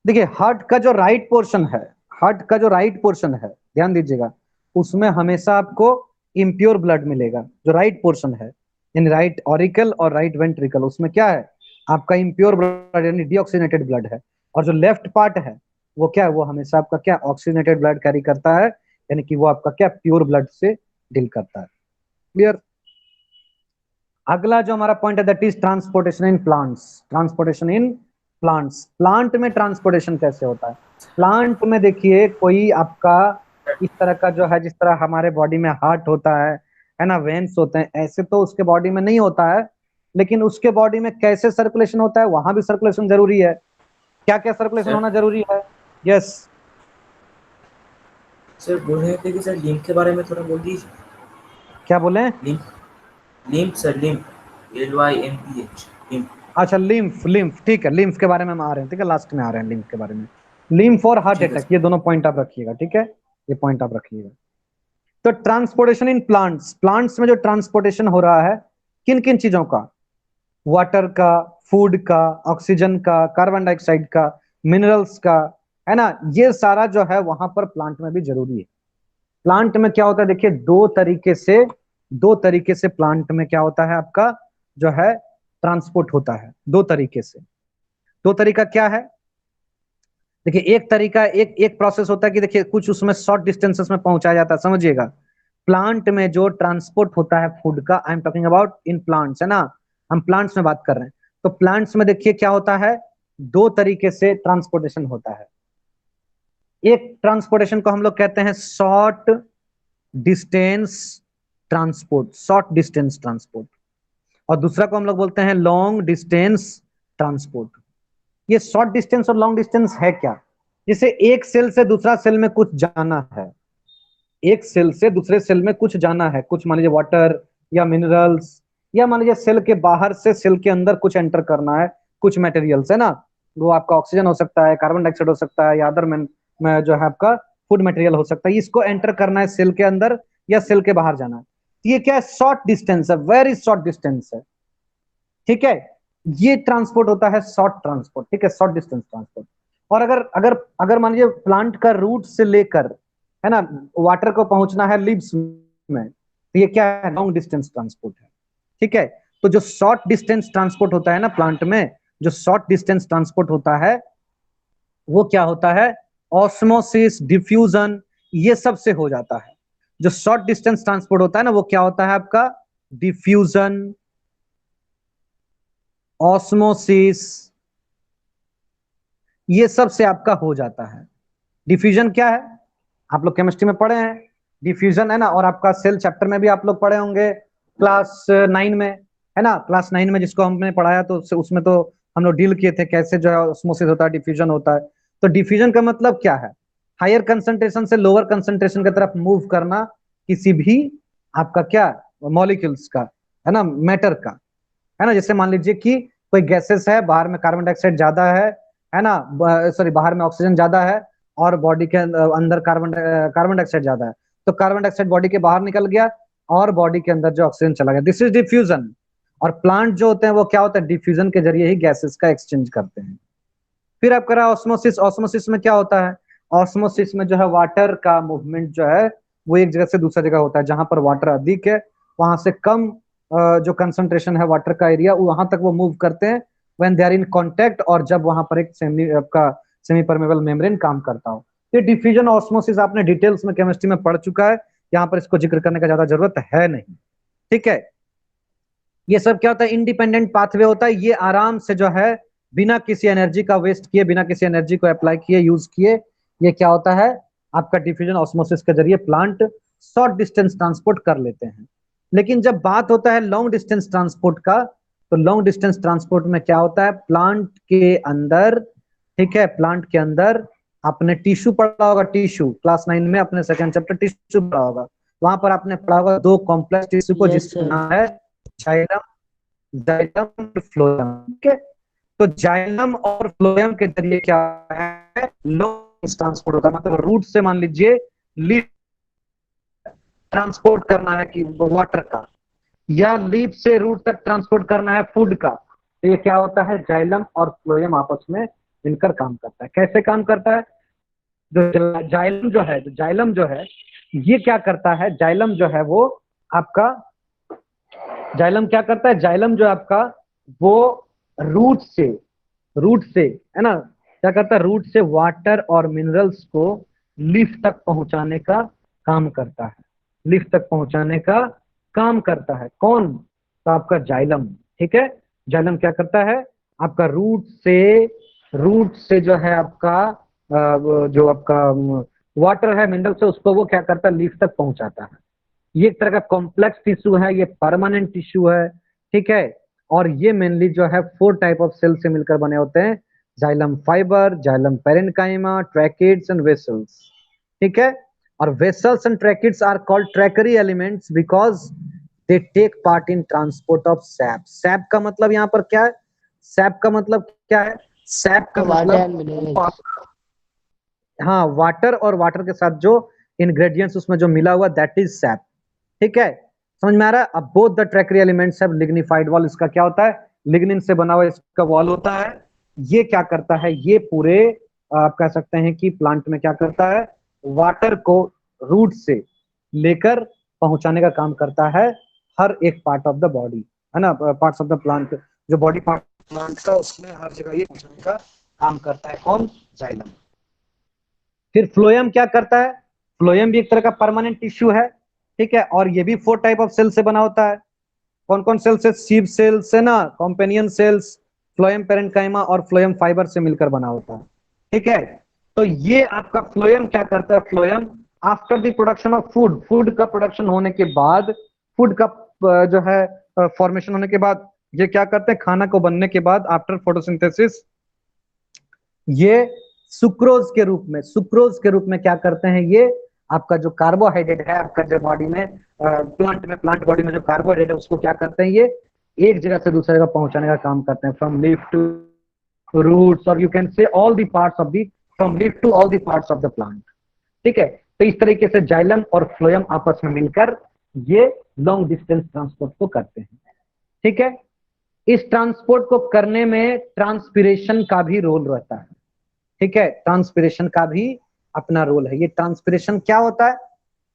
देखिए हार्ट का जो राइट पोर्शन है, हार्ट का जो राइट पोर्शन है, ध्यान दीजिएगा, उसमें हमेशा आपको इम्प्योर ब्लड मिलेगा। जो राइट पोर्शन है इन राइट ऑरिकल और राइट वेंट्रिकल, उसमें क्या है आपका इम्प्योर ब्लड यानी डीऑक्सीनेटेड ब्लड है। और जो लेफ्ट पार्ट है वो क्या है, वो हमेशा आपका क्या ऑक्सीजनेटेड ब्लड कैरी करता है, यानी कि वो आपका क्या प्योर ब्लड से डील करता है। क्लियर? अगला जो हमारा पॉइंट है that is transportation in plants. Transportation in plants, plant में ट्रांसपोर्टेशन कैसे होता है? प्लांट में देखिए कोई आपका इस तरह का जो है, जिस तरह हमारे बॉडी में हार्ट होता है ना, वेन्स होते हैं, ऐसे तो उसके बॉडी में नहीं होता है, लेकिन उसके बॉडी में कैसे सर्कुलेशन होता है, वहां भी सर्कुलेशन जरूरी है। क्या क्या सर्कुलेशन होना जरूरी है? यस सर बोल रहे थे कि सर लिम्फ के बारे में थोड़ा बोल दीजिए। क्या बोले? Lymph sir, lymph, LYMPH, lymph. अच्छा लिम्फ, लिम्फ ठीक है, लिम्फ के बारे में हम आ रहे हैं। ठीक है, लास्ट में आ रहे हैं लिम्फ के बारे में। लिम्फ और हार्ट ठीक है अटैक, ये दोनों पॉइंट आप रखिएगा। ठीक है, ये पॉइंट आप रखिएगा। तो ट्रांसपोर्टेशन इन प्लांट्स, प्लांट्स में जो ट्रांसपोर्टेशन हो रहा है किन किन चीजों का, वाटर का, फूड का, ऑक्सीजन का, कार्बन डाइऑक्साइड का, मिनरल्स का, है ना, ये सारा जो है वहां पर प्लांट में भी जरूरी है। प्लांट में क्या होता है, देखिए दो तरीके से प्लांट में क्या होता है आपका जो है ट्रांसपोर्ट होता है। दो तरीके से, दो तरीका क्या है, देखिए एक तरीका, एक प्रोसेस होता है कि देखिए कुछ उसमें शॉर्ट डिस्टेंसेस में पहुंचाया जाता है। समझिएगा, प्लांट में जो ट्रांसपोर्ट होता है फूड का, I am talking about in plants, है ना, हम प्लांट्स में बात कर रहे हैं। तो प्लांट्स में देखिए क्या होता है, दो तरीके से ट्रांसपोर्टेशन होता है। एक ट्रांसपोर्टेशन को हम लोग कहते हैं short distance transport, short distance transport, और दूसरा को हम लोग बोलते हैं लॉन्ग डिस्टेंस ट्रांसपोर्ट। ये शॉर्ट डिस्टेंस और लॉन्ग डिस्टेंस है क्या, जैसे एक सेल से दूसरा सेल में कुछ जाना है, एक सेल से दूसरे सेल में कुछ जाना है, कुछ मान लीजिए वाटर या मिनरल्स, या मान लीजिए सेल के बाहर से सेल के अंदर कुछ एंटर करना है, कुछ मटेरियल्स, है ना, वो आपका ऑक्सीजन हो सकता है, कार्बन डाइऑक्साइड हो सकता है, या अदर में जो है आपका फूड मटेरियल हो सकता है। इसको एंटर करना है सेल के अंदर या सेल के बाहर जाना है। ये क्या है, शॉर्ट डिस्टेंस है, वेरी शॉर्ट डिस्टेंस है। ठीक है, ये ट्रांसपोर्ट होता है शॉर्ट ट्रांसपोर्ट। ठीक है, शॉर्ट डिस्टेंस ट्रांसपोर्ट। और अगर अगर अगर मान लीजिए प्लांट का रूट से लेकर, है ना, वाटर को पहुंचना है लीव्स में, तो ये क्या है, लॉन्ग डिस्टेंस ट्रांसपोर्ट है। ठीक है, तो जो शॉर्ट डिस्टेंस ट्रांसपोर्ट होता है ना प्लांट में, जो शॉर्ट डिस्टेंस ट्रांसपोर्ट होता है वो क्या होता है, ऑस्मोसिस, डिफ्यूजन, ये सब से हो जाता है। जो शॉर्ट डिस्टेंस ट्रांसपोर्ट होता है ना, वो क्या होता है आपका? डिफ्यूजन, ऑस्मोसिस, ये सब से आपका हो जाता है। डिफ्यूजन क्या है? आप लोग केमिस्ट्री में पढ़े हैं, डिफ्यूजन है ना, और आपका सेल चैप्टर में भी आप लोग पढ़े होंगे क्लास 9 में, है ना, क्लास 9 में जिसको हमने पढ़ाया, तो उसमें तो हम लोग डील किए थे कैसे जो है ऑस्मोसिस होता है, डिफ्यूजन होता है। तो डिफ्यूजन का मतलब क्या है? हायर कंसंट्रेशन से लोअर कंसंट्रेशन की तरफ मूव करना किसी भी आपका क्या मॉलिक्यूल्स का, है ना, मैटर का, है ना। जैसे मान लीजिए कि कोई गैसेस है, बाहर में कार्बन डाइऑक्साइड ज्यादा है ना, सॉरी बाहर में ऑक्सीजन ज्यादा है और बॉडी के अंदर कार्बन डाइऑक्साइड ज्यादा है, तो कार्बन डाइऑक्साइड बॉडी के बाहर निकल गया और बॉडी के अंदर जो ऑक्सीजन चला गया, दिस इज डिफ्यूजन। और प्लांट जो होते हैं वो क्या होता है? डिफ्यूजन के जरिए ही गैसेस का एक्सचेंज करते हैं। फिर आप करा ऑस्मोसिस। ऑस्मोसिस में क्या होता है? ऑस्मोसिस में जो है वाटर का मूवमेंट जो है वो एक जगह से दूसरा जगह होता है। जहां पर वाटर अधिक है वहां से कम जो कंसंट्रेशन है वाटर का एरिया, वहां तक वो मूव करते हैं when they are in contact, और जब वहां पर एक सेमी परमेबल मेम्ब्रेन काम करता हो। ये डिफ्यूजन ऑस्मोसिस आपने डिटेल्स में केमिस्ट्री में पढ़ चुका है, यहाँ पर इसको जिक्र करने का ज्यादा जरूरत है नहीं, ठीक है। ये सब क्या होता है? इंडिपेंडेंट पाथवे होता है। ये आराम से जो है बिना किसी एनर्जी का वेस्ट किए, बिना किसी एनर्जी को अप्लाई किए, यूज किए, ये क्या होता है आपका डिफ्यूजन ऑस्मोसिस के जरिए प्लांट शॉर्ट डिस्टेंस ट्रांसपोर्ट कर लेते हैं। लेकिन जब बात होता है लॉन्ग डिस्टेंस ट्रांसपोर्ट का, तो लॉन्ग डिस्टेंस ट्रांसपोर्ट में क्या होता है? प्लांट के अंदर, ठीक है, प्लांट के अंदर आपने टिश्यू पढ़ा होगा, टिश्यू क्लास 9 में अपने सेकंड चैप्टर टिश्यू पढ़ा होगा, वहां पर आपने पढ़ा होगा दो कॉम्प्लेक्स टिश्यू को, यस जिसका सर। नाम है जाइलम, जाइलम फ्लोएम, ठीक है। तो जाइलम और फ्लोएम के जरिए क्या है? लॉन्ग ट्रांसपोर्ट होता है, मतलब रूट से मान लीजिए लीफ ट्रांसपोर्ट करना है कि वाटर का, या लीफ से रूट तक ट्रांसपोर्ट करना है फूड का, तो ये क्या होता है? जाइलम और फ्लोएम आपस में मिलकर काम करता है। कैसे काम करता है? जो जाइलम जो है, जाइलम जो है ये क्या करता है? जाइलम जो है वो आपका, जाइलम क्या करता है? जाइलम जो आपका वो रूट से है ना, क्या करता है? रूट से वाटर और मिनरल्स को लीफ तक पहुंचाने का काम करता है, लीफ तक पहुंचाने का काम करता है। कौन? तो आपका जाइलम, ठीक है। जाइलम क्या करता है? आपका रूट से जो है आपका जो आपका वाटर है, मिनरल से, उसको वो क्या करता है? लीफ तक पहुंचाता है। ये एक तरह का कॉम्प्लेक्स टिश्यू है, ये परमानेंट टिश्यू है, ठीक है। और ये मेनली जो है 4 टाइप ऑफ सेल से मिलकर बने होते हैं: xylem fibre, xylem parenchyma, tracheids and vessels, ठीक है। और vessels and tracheids are called tracheary elements because they take part in transport of sap. Sap का मतलब यहाँ पर क्या है? सैप का मतलब क्या है? सैप का वाटर मतलब एंड मिनरल्स। हाँ, वाटर और वाटर के साथ जो इंग्रेडिएंट्स उसमें जो मिला हुआ, दैट इज सैप, ठीक है। समझ में आ रहा है? अब both the tracheary elements have lignified wall. इसका क्या होता है? लिग्निन से बना हुआ इसका वॉल होता है। ये क्या करता है? ये पूरे आप कह सकते हैं कि प्लांट में क्या करता है? वाटर को रूट से लेकर पहुंचाने का काम करता है हर एक पार्ट ऑफ द बॉडी, है ना, पार्ट्स ऑफ द प्लांट, जो बॉडी पार्ट प्लांट का, उसमें हर जगह ये पहुंचाने का काम करता है। कौन? जाइलम। फिर फ्लोएम क्या करता है? फ्लोएम भी एक तरह का परमानेंट टिश्यू है, ठीक है, और ये भी 4 टाइप ऑफ सेल से बना होता है। कौन कौन सेल से? सीव सेल्स है ना, कॉम्पेनियन सेल्स, फ्लोएम पेरेन्काइमा और फ्लोएम फाइबर से मिलकर बना होता है, ठीक है। तो ये आपका फ्लोएम क्या करता है? Phloem after the production of food, food का प्रोडक्शन होने के बाद, फूड का जो है फॉर्मेशन होने के बाद, ये क्या करते हैं? खाना को बनने के बाद आफ्टर फोटोसिंथेसिस ये सुक्रोज के रूप में क्या करते हैं? ये आपका जो कार्बोहाइड्रेट है आपका जो बॉडी में प्लांट बॉडी में जो कार्बोहाइड्रेट है उसको क्या करते हैं? ये एक जगह से दूसरी जगह पहुंचाने का काम करते हैं, फ्रॉम लीफ टू रूट्स, और you can say all the parts of the, from leaf to all the parts of the plant, ठीक है। तो इस तरीके से जाइलम और फ्लोएम आपस में मिलकर ये लॉन्ग डिस्टेंस ट्रांसपोर्ट को करते हैं, ठीक है। इस ट्रांसपोर्ट को करने में ट्रांसपिरेशन का भी रोल रहता है, ठीक है, ट्रांसपिरेशन का भी अपना रोल है। ये ट्रांसपिरेशन क्या होता है?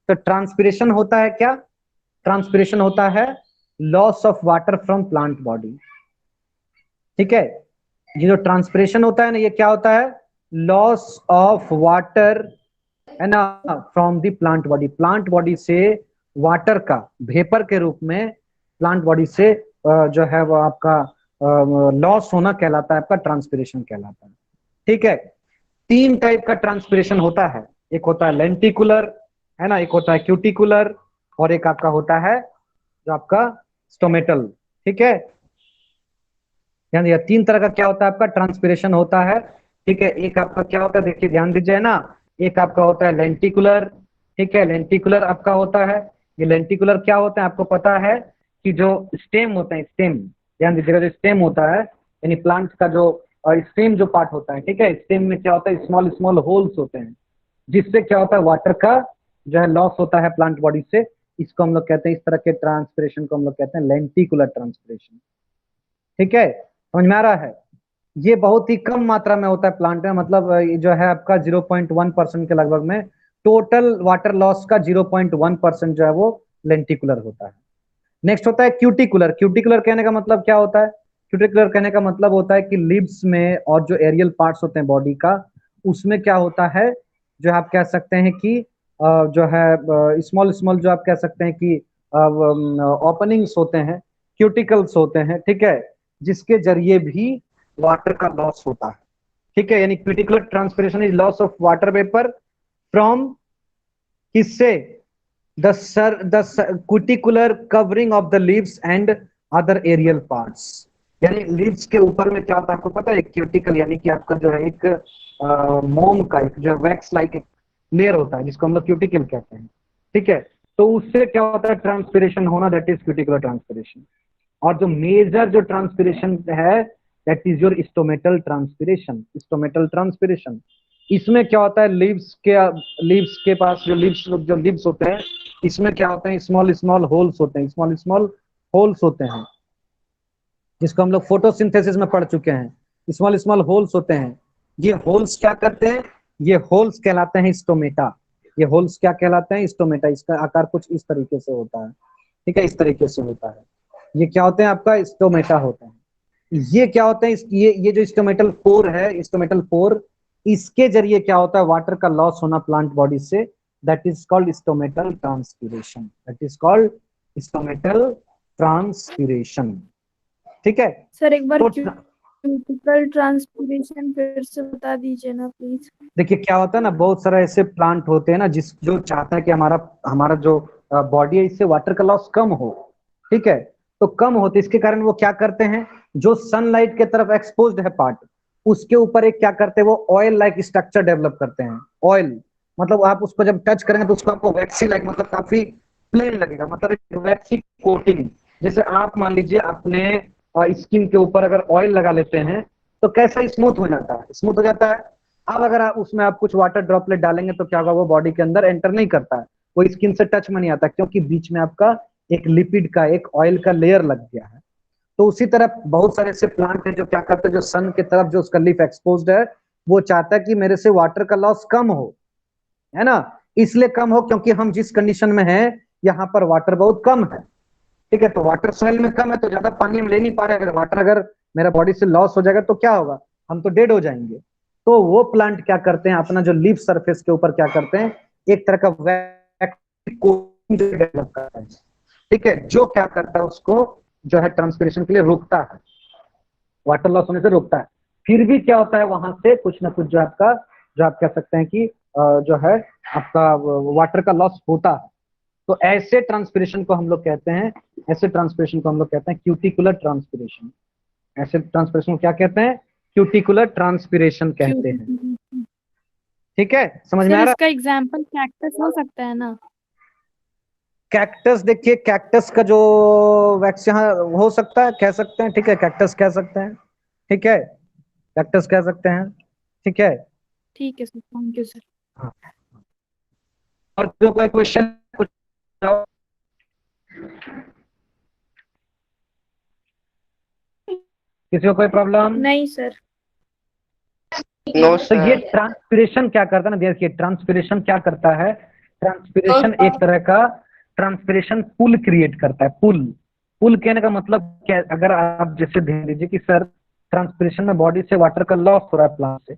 तो ट्रांसपिरेशन होता है क्या? ट्रांसपिरेशन होता है loss of water from plant body, ठीक है। ये जो ट्रांसपिरेशन होता है ना, ये क्या होता है? लॉस ऑफ वाटर है ना, from the plant body, plant body से वाटर का वेपर के रूप में प्लांट बॉडी से जो है वो आपका लॉस होना कहलाता है, आपका ट्रांसपिरेशन कहलाता है। ठीक है, 3 टाइप का ट्रांसपिरेशन होता है, एक होता है लेंटिकुलर, है ना, एक होता है क्यूटिकुलर, और एक आपका होता है जो आपका स्टोमेटल। ठीक है, यानी 3 तरह का क्या होता है आपका ट्रांसपिरेशन होता है। ठीक है, एक आपका क्या होता है, देखिए ध्यान दीजिए ना, एक आपका होता है लेंटिकुलर। ठीक है, लेंटिकुलर आपका होता है, ये लेंटिकुलर क्या होता है आपको पता है कि जो स्टेम होता है, स्टेम, ध्यान दीजिएगा, जो स्टेम होता है यानी प्लांट का जो स्टेम जो पार्ट होता है, ठीक है, स्टेम में क्या होता है, स्मॉल स्मॉल होल्स होते हैं, जिससे क्या होता है वाटर का जो है लॉस होता है प्लांट बॉडी से। इसको हम लोग कहते हैं, इस तरह के ट्रांसपिरेशन को हम लोग कहते हैं लेंटिकुलर ट्रांसपिरेशन। ठीक है, समझ में आ रहा है। ये बहुत ही कम मात्रा में होता है प्लांट में, मतलब ये जो है आपका 0.1% के लगभग में टोटल वाटर लॉस का 0.1% जो है वो लेंटिकुलर होता है। नेक्स्ट होता है क्यूटिकुलर। क्यूटिकुलर कहने का मतलब क्या होता है, क्यूटिकुलर कहने का मतलब होता है कि लिब्स में और जो एरियल पार्ट्स होते हैं बॉडी का, उसमें क्या होता है, जो आप कह सकते हैं कि जो है स्मॉल स्मॉल जो आप कह सकते हैं कि ओपनिंग्स होते हैं, क्यूटिकल्स होते हैं, ठीक है, जिसके जरिए भी वाटर का लॉस होता है। ठीक है, यानी cuticular transpiration is loss of water vapour from किससे, the cuticular covering of the leaves and other aerial parts. यानी लीव्स के ऊपर में क्या होता है आपको पता है, क्यूटिकल यानी कि आपका जो है एक मोम का एक जो वैक्स लाइक एक लेयर होता है जिसको हम लोग क्यूटिकल कहते हैं। ठीक है, तो उससे क्या होता है ट्रांसपिरेशन होना, दैट इज क्यूटिकुलर ट्रांसपिरेशन। और जो मेजर जो ट्रांसपिरेशन है that is your stomatal transpiration. Stomatal transpiration, इसमें क्या होता है, लीव्स के पास जो लीव्स होते हैं, इसमें क्या होते हैं, स्मॉल स्मॉल होल्स होते हैं, स्मॉल स्मॉल होल्स होते हैं, जिसको हम लोग फोटोसिंथेसिस में पढ़ चुके हैं। स्मॉल स्मॉल होल्स होते हैं, ये होल्स क्या करते हैं, ये होल्स कहलाते हैं स्टोमेटा। ये होल्स क्या कहलाते हैं, स्टोमेटा। इसका आकार कुछ इस तरीके से होता है। ठीक है, इस तरीके से होता है। ये क्या होते हैं आपका स्टोमेटा होते हैं। ये क्या होते हैं, ये जो स्टोमेटल पोर है, स्टोमेटल पोर, इसके जरिए क्या होता है वाटर का लॉस होना प्लांट बॉडी से, that is called stomatal transpiration. That is called stomatal transpiration. ठीक है, सर एक बार तो क्यूटिकल ट्रांसपिरेशन फिर से बता दीजिए ना प्लीज। देखिए क्या होता है ना, बहुत सारे ऐसे प्लांट होते हैं ना जो चाहता है कि हमारा जो बॉडी है इससे वाटर का लॉस कम हो। ठीक है, तो कम होते इसके कारण वो क्या करते हैं, जो सनलाइट के तरफ एक्सपोज्ड है पार्ट, उसके ऊपर एक क्या करते हैं, वो ऑयल लाइक स्ट्रक्चर डेवलप करते हैं। ऑयल मतलब आप उसको जब टच करेंगे तो उसको आपको वैक्सी लाइक मतलब काफी प्लेन लगेगा, मतलब वैक्सी कोटिंग। जैसे आप मान लीजिए अपने स्किन के ऊपर अगर ऑयल लगा लेते हैं तो कैसा स्मूथ हो जाता है, स्मूथ हो जाता है। अब अगर उसमें आप कुछ वाटर ड्रॉपलेट डालेंगे तो क्या होगा, वो बॉडी के अंदर एंटर नहीं करता है, वो स्किन से टच में नहीं आता, क्योंकि बीच में आपका एक लिपिड का एक ऑयल का लेयर लग गया है। तो उसी तरह बहुत सारे ऐसे प्लांट हैं जो क्या करते हैं, जो सन की तरफ जो उसका लीफ एक्सपोज्ड है, वो चाहता है कि मेरे से वाटर का लॉस कम हो, है ना, इसलिए कम हो क्योंकि हम जिस कंडीशन में हैं यहाँ पर वाटर बहुत कम है। ठीक है, तो वाटर सॉइल में कम है तो ज्यादा पानी हम ले नहीं पा रहे। अगर वाटर अगर मेरा बॉडी से लॉस हो जाएगा तो क्या होगा, हम तो डेड हो जाएंगे। तो वो प्लांट क्या करते हैं, अपना जो लीफ सरफेस के ऊपर क्या करते हैं, एक तरह का कोटिंग डेवलप करता है। ठीक है, जो क्या करता है उसको जो है ट्रांसपिरेशन के लिए रोकता है, वाटर लॉस होने से रोकता है। फिर भी क्या होता है वहां से कुछ ना कुछ जो आपका जो आप कह सकते हैं कि जो है आपका वाटर का लॉस होता है। तो ऐसे ट्रांसपिरेशन को हम लोग कहते हैं, ऐसे ट्रांसपिरेशन को हम लोग कहते हैं क्यूटिकुलर ट्रांसपिरेशन। ऐसे ट्रांसपिरेशन को क्या कहते हैं, क्यूटिकुलर ट्रांसपिरेशन कहते हैं। ठीक है, समझ में आ सर रहा इसका एग्जांपल कैक्टस हो सकता है ना? कैक्टस, देखिए कैक्टस का जो वैक्स यहाँ हो सकता है, कह सकते हैं। ठीक है, कैक्टस कह सकते हैं। ठीक है, कैक्टस कह सकते हैं। ठीक है, ठीक है सर, थैंक यू सर। हाँ। और जो कोई क्वेश्चन कुछ किसी को कोई प्रॉब्लम नहीं सर। नो तो ये सर। ट्रांसपिरेशन क्या करता है ना, देखिए ट्रांसपिरेशन क्या करता है, ट्रांसपिरेशन एक तरह का ट्रांसपिरेशन पुल क्रिएट करता है। पुल, पुल कहने का मतलब क्या, अगर आप जैसे ध्यान दीजिए कि सर ट्रांसपिरेशन में बॉडी से वाटर का लॉस हो रहा है प्लांट से,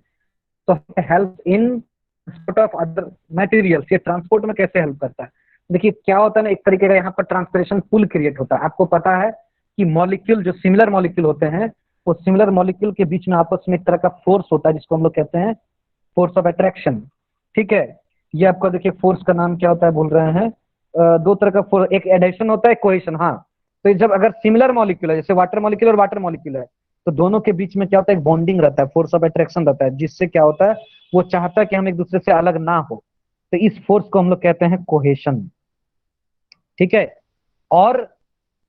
तो help in transport of other materials, ये ट्रांसपोर्ट में कैसे हेल्प करता है? देखिए क्या होता है ना, एक तरीके का यहाँ पर ट्रांसपिरेशन पुल क्रिएट होता है। आपको पता है कि मॉलिक्यूल जो सिमिलर मॉलिक्यूल होते हैं, वो सिमिलर मॉलिक्यूल के बीच में आपस में एक तरह का फोर्स होता है जिसको हम लोग कहते हैं फोर्स ऑफ अट्रैक्शन। ठीक है, ये आपका देखिए फोर्स का नाम क्या होता है बोल रहे हैं, दो तरह का फोर्स, एक एडेशन होता है, कोहेशन। हाँ, तो जब अगर सिमिलर मॉलिक्यूल है, जैसे वाटर मॉलिक्यूल और वाटर मॉलिक्यूल है, तो दोनों के बीच में क्या होता है, एक बॉन्डिंग रहता है, फोर्स ऑफ अट्रैक्शन रहता है, जिससे क्या होता है, वो चाहता है कि हम एक दूसरे से अलग ना हो। तो इस फोर्स को हम लोग कहते हैं कोहेशन। ठीक है, और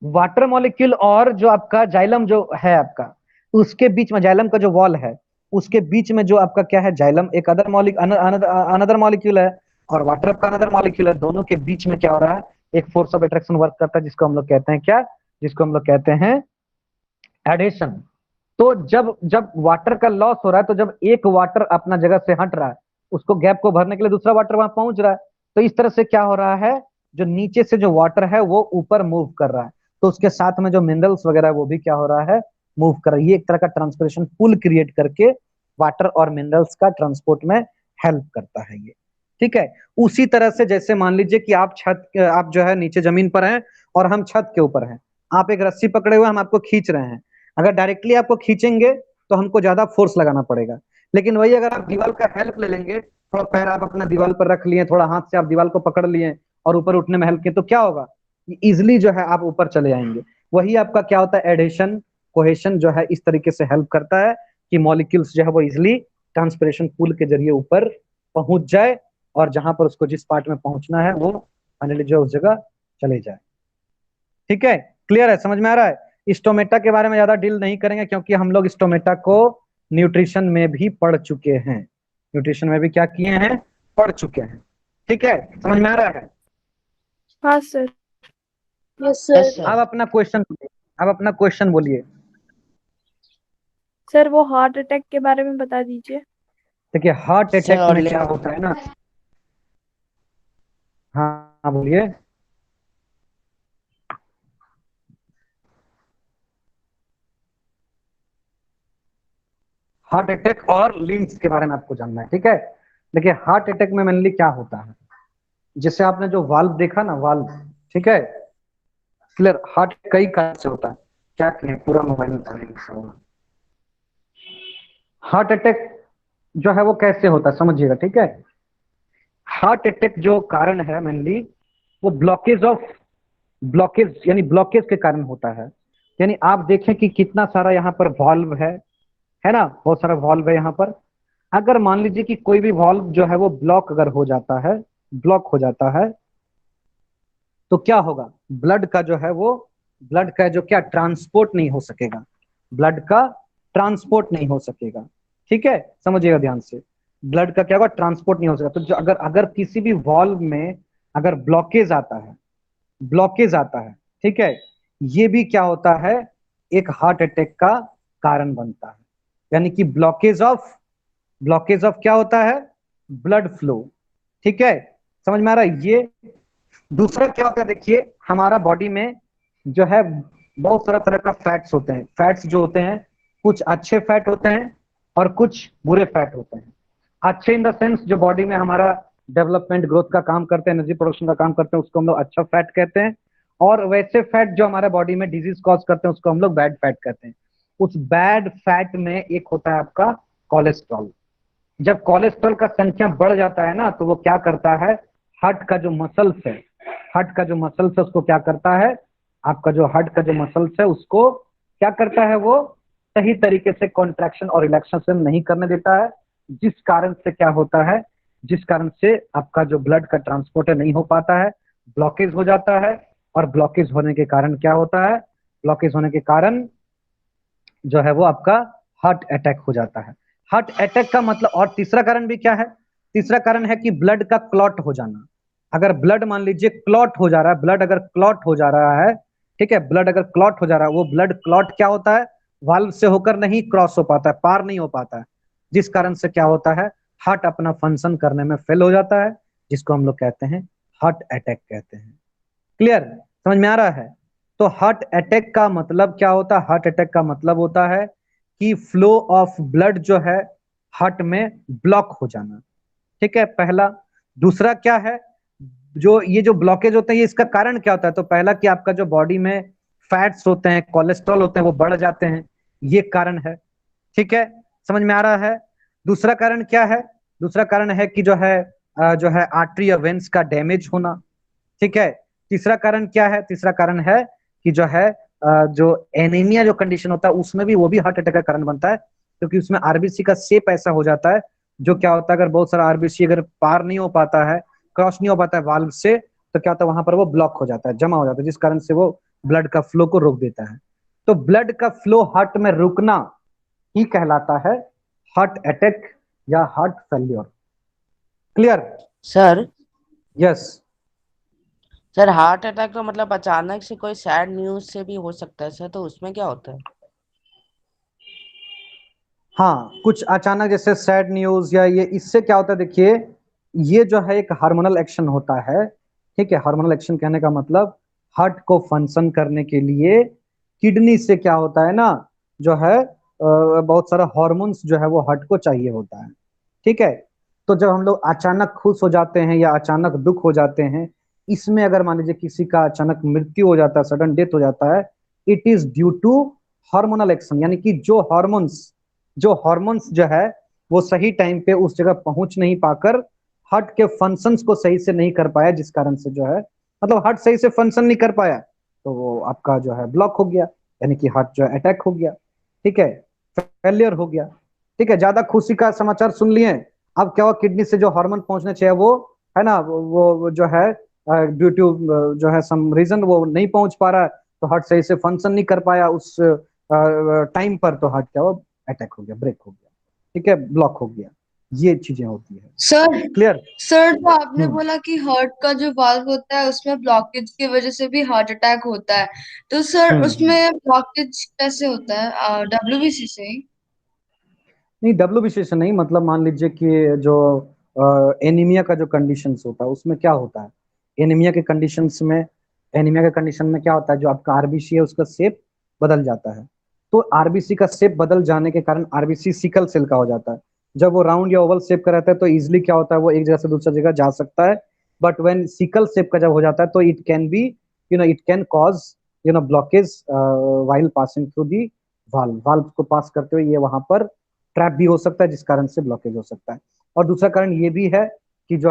वाटर मॉलिक्यूल और जो आपका जाइलम जो है आपका, उसके बीच में जाइलम का जो वॉल है, उसके बीच में जो आपका क्या है, जाइलम एक अदर अनदर मॉलिक्यूल है, और वाटर का अनदर मॉलिक्यूल है। दोनों के बीच में क्या हो रहा है, एक फोर्स ऑफ अट्रैक्शन वर्क करता है, जिसको हम लोग कहते हैं क्या, जिसको हम लोग कहते हैं एडेशन। तो जब जब वाटर का लॉस हो रहा है, तो जब एक वाटर अपना जगह से हट रहा है, उसको गैप को भरने के लिए दूसरा वाटर वहां पहुंच रहा है, तो इस तरह से क्या हो रहा है, जो नीचे से जो वाटर है वो ऊपर मूव कर रहा है, तो उसके साथ में जो मिनरल्स वगैरह है वो भी क्या हो रहा है, मूव कर रहा है। ये एक तरह का ट्रांसपिरेशन पुल क्रिएट करके वाटर और मिनरल्स का ट्रांसपोर्ट में हेल्प करता है ये। ठीक है, उसी तरह से जैसे मान लीजिए कि आप जो है नीचे जमीन पर हैं और हम छत के ऊपर हैं, आप एक रस्सी पकड़े हुए, हम आपको खींच रहे हैं। अगर डायरेक्टली आपको खींचेंगे तो हमको ज्यादा फोर्स लगाना पड़ेगा, लेकिन वही अगर आप दीवार का हेल्प ले लेंगे, थोड़ा पैर आप अपना दीवार पर रख लिए, थोड़ा हाथ से आप दीवार को पकड़ लिए और ऊपर उठने में हेल्प किए, तो क्या होगा, इजिली जो है आप ऊपर चले आएंगे। वही आपका क्या होता है, एडेशन कोहेशन जो है इस तरीके से हेल्प करता है कि मॉलिक्यूल्स जो है वो इजिली ट्रांसपिरेशन पुल के जरिए ऊपर पहुंच जाए, और जहां पर उसको जिस पार्ट में पहुंचना है वो फाइनली जो उस जगह चले जाए। ठीक है, क्लियर है, समझ में आ रहा है? स्टोमेटा के बारे में ज्यादा डील नहीं करेंगे, क्योंकि हम लोग स्टोमेटा को न्यूट्रिशन में भी पढ़ चुके हैं, न्यूट्रिशन में भी क्या किए हैं, पढ़ चुके हैं। ठीक है, समझ में आ रहा है? हाँ sir. Yes yes sir. Sir. अब अपना क्वेश्चन बोलिए। सर वो हार्ट अटैक के बारे में बता दीजिए। देखिए हार्ट सर अटैक और में क्या होता है ना, हाँ बोलिए। हार्ट अटैक और लिम्स के बारे में आपको जानना है, ठीक है? देखिए हार्ट अटैक में मेनली क्या होता है, जैसे आपने जो वाल्व देखा ना, वाल्व, ठीक है, क्लियर? हार्ट कई कारण से होता है, क्या कहें, पूरा मोबाइल में हार्ट अटैक जो है वो कैसे होता है समझिएगा, ठीक है? हार्ट अटैक जो कारण है मेनली, वो ब्लॉकेज यानी ब्लॉकेज के कारण होता है। यानी आप देखें कि कितना सारा यहाँ पर वॉल्व है ना, बहुत सारा वॉल्व है यहाँ पर। अगर मान लीजिए कि कोई भी वॉल्व जो है वो ब्लॉक अगर हो जाता है, ब्लॉक हो जाता है, तो क्या होगा, ब्लड का जो है वो, ब्लड का जो क्या ट्रांसपोर्ट नहीं हो सकेगा, ब्लड का ट्रांसपोर्ट नहीं हो सकेगा। ठीक है, समझिएगा ध्यान से, ब्लड का क्या होगा, ट्रांसपोर्ट नहीं हो सकेगा। तो जो अगर अगर किसी भी वॉल्व में अगर ब्लॉकेज आता है, ब्लॉकेज आता है, ठीक है, ये भी क्या होता है, एक हार्ट अटैक का कारण बनता है। यानी कि ब्लॉकेज ऑफ क्या होता है, ब्लड फ्लो। ठीक है, समझ में आ रहा है? ये दूसरा क्या होता है, देखिए हमारा बॉडी में जो है बहुत सारा तरह का फैट्स होते हैं। फैट्स जो होते हैं, कुछ अच्छे फैट होते हैं और कुछ बुरे फैट होते हैं। अच्छे इन द सेंस जो बॉडी में हमारा डेवलपमेंट ग्रोथ का काम करते हैं, एनर्जी प्रोडक्शन का काम करते हैं, उसको हम लोग अच्छा फैट कहते हैं। और वैसे फैट जो हमारे बॉडी में डिजीज कॉज करते हैं, उसको हम लोग बैड फैट कहते हैं। उस बैड फैट में एक होता है आपका कोलेस्ट्रॉल। जब कोलेस्ट्रॉल का संख्या बढ़ जाता है ना, तो वो क्या करता है, हार्ट का जो मसल्स है, हार्ट का जो मसल्स है उसको क्या करता है, आपका जो हार्ट का जो मसल्स है उसको क्या करता है, वो सही तरीके से कॉन्ट्रैक्शन और रिलैक्सेशन नहीं करने देता है, जिस कारण से क्या होता है, जिस कारण से आपका जो ब्लड का ट्रांसपोर्ट है नहीं हो पाता है, ब्लॉकेज हो जाता है। और ब्लॉकेज होने के कारण क्या होता है, ब्लॉकेज होने के कारण जो है वो आपका हार्ट अटैक हो जाता है। हार्ट अटैक का मतलब, और तीसरा कारण भी क्या है, तीसरा कारण है कि ब्लड का क्लॉट हो जाना। अगर ब्लड मान लीजिए क्लॉट हो जा रहा है, ब्लड अगर क्लॉट हो जा रहा है, ठीक है, ब्लड अगर क्लॉट हो जा रहा है, वो ब्लड क्लॉट क्या होता है, वाल्व से होकर नहीं क्रॉस हो पाता है, पार नहीं हो पाता है, जिस कारण से क्या होता है, हार्ट अपना फंक्शन करने में फेल हो जाता है, जिसको हम लोग कहते हैं हार्ट अटैक कहते हैं। क्लियर, समझ में आ रहा है? तो हार्ट अटैक का मतलब क्या होता है, हार्ट अटैक का मतलब होता है कि फ्लो ऑफ ब्लड जो है हार्ट में ब्लॉक हो जाना। ठीक है, पहला। दूसरा क्या है, जो ये जो ब्लॉकेज होते हैं ये इसका कारण क्या होता है? तो पहला कि आपका जो बॉडी में फैट्स होते हैं, कोलेस्ट्रॉल होते हैं, वो बढ़ जाते हैं, ये कारण है। ठीक है, समझ में आ रहा है? दूसरा कारण क्या है? दूसरा कारण है कि जो है आर्टरी या वेन्स का डैमेज होना। ठीक है। तीसरा कारण क्या है? तीसरा कारण है कि जो एनीमिया जो कंडीशन होता है उसमें भी वो भी हार्ट अटैक का कारण बनता है, क्योंकि उसमें आरबीसी का शेप ऐसा हो जाता है, जो क्या होता है, अगर बहुत सारा आरबीसी अगर पार नहीं हो पाता है, क्रॉस नहीं हो पाता है वाल्व से, तो क्या होता है, वहां पर वो ब्लॉक हो जाता है, जमा हो जाता है, जिस कारण से वो ब्लड का फ्लो को रोक देता है। तो ब्लड का फ्लो हार्ट में रुकना ही कहलाता है हार्ट अटैक या heart failure. Clear? Sir yes. Sir heart attack तो मतलब अचानक से कोई सैड न्यूज से भी हो सकता है सर, तो उसमें क्या होता है? हाँ, कुछ अचानक जैसे सैड न्यूज या ये, इससे क्या होता है, देखिए, ये जो है एक हार्मोनल एक्शन होता है। ठीक है, हार्मोनल एक्शन कहने का मतलब हार्ट को फंक्शन करने के लिए किडनी से क्या होता है ना, जो है बहुत सारा हार्मोन्स जो है वो हार्ट को चाहिए होता है। ठीक है, तो जब हम लोग अचानक खुश हो जाते हैं या अचानक दुख हो जाते हैं, इसमें अगर मान लीजिए किसी का अचानक मृत्यु हो जाता है, सडन डेथ हो जाता है, it is due to hormonal action, यानी कि जो हार्मोन्स जो है वो सही टाइम पे उस जगह पहुंच नहीं पाकर हार्ट के फंक्शंस को सही से नहीं कर पाया, जिस कारण से जो है, मतलब हार्ट सही से फंक्शन नहीं कर पाया, तो वो आपका जो है ब्लॉक हो गया, यानी कि हार्ट जो है अटैक हो गया। ठीक है, फेलियर हो गया। ठीक है, ज्यादा खुशी का समाचार सुन लिए, अब क्या हुआ, किडनी से जो हार्मोन पहुंचने चाहिए वो, है ना, वो जो है ड्यू टू जो है सम रीजन वो नहीं पहुंच पा रहा है, तो हार्ट सही से फंक्शन नहीं कर पाया उस टाइम पर, तो हार्ट क्या हुआ, अटैक हो गया, ब्रेक हो गया। ठीक है, ब्लॉक हो गया। ये चीजें होती है। Sir clear? सर तो आपने हम्म बोला कि हार्ट का जो वाल्व होता है उसमें ब्लॉकेज की वजह से भी हार्ट अटैक होता है, तो सर हम्म। उसमें ब्लॉकेज कैसे होता है? डब्ल्यूबीसी से ही? नहीं, डब्ल्यू विशेषण नहीं, मतलब मान लीजिए कि जो एनीमिया का जो कंडीशंस होता है उसमें क्या होता है, एनीमिया के कंडीशंस में, एनीमिया के कंडीशन में क्या होता है, जो आपका आरबीसी है उसका शेप बदल जाता है। तो आरबीसी का शेप बदल जाने के कारण आरबीसी सिकल सेल का हो जाता है। जब वो राउंड या ओवल शेप का रहता है तो इजिली क्या होता है, वो एक जगह से दूसरी जगह जा सकता है। बट व्हेन सिकल शेप का जब हो जाता है तो it can be, it can cause blockage while passing through the valve, valve को पास करते हुए ये वहां पर ट्रैप भी हो सकता है, जिस कारण से ब्लॉकेज हो सकता है। और दूसरा कारण ये भी है कि जो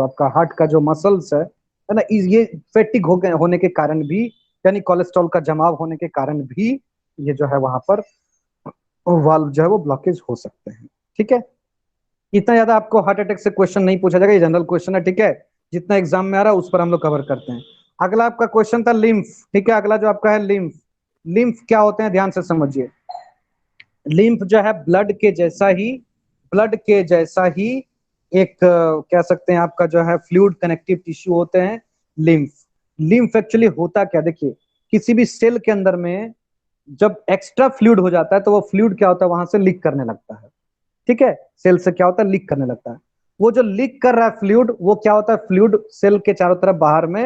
आपका हार्ट का जो मसल्स है ना, ये फेटिक होने के कारण भी, यानी कोलेस्ट्रॉल का जमाव होने के कारण भी, ये जो है वहां पर वाल्व जो है वो ब्लॉकेज हो सकते हैं। ठीक है, इतना ज्यादा आपको हार्ट अटैक से क्वेश्चन नहीं पूछा जाएगा, ये जनरल क्वेश्चन है। ठीक है, जितना एग्जाम में आ रहा है उस पर हम लोग कवर करते हैं। अगला आपका क्वेश्चन था लिम्फ। ठीक है, अगला जो आपका है लिम्फ। लिम्फ क्या होते हैं, ध्यान से समझिए। लिम्फ जो है ब्लड के जैसा ही एक कह सकते हैं आपका जो है फ्लूइड कनेक्टिव टिश्यू होते हैं लिम्फ। लिम्फ एक्चुअली होता क्या, देखिए, किसी भी सेल के अंदर में जब एक्स्ट्रा फ्लूइड हो जाता है तो वो फ्लूइड क्या होता है, वहां से लीक करने लगता है। ठीक है, सेल से क्या होता है, लीक करने लगता है। वो जो लीक कर रहा है फ्लूइड, वो क्या होता है, फ्लूइड सेल के चारों तरफ बाहर में,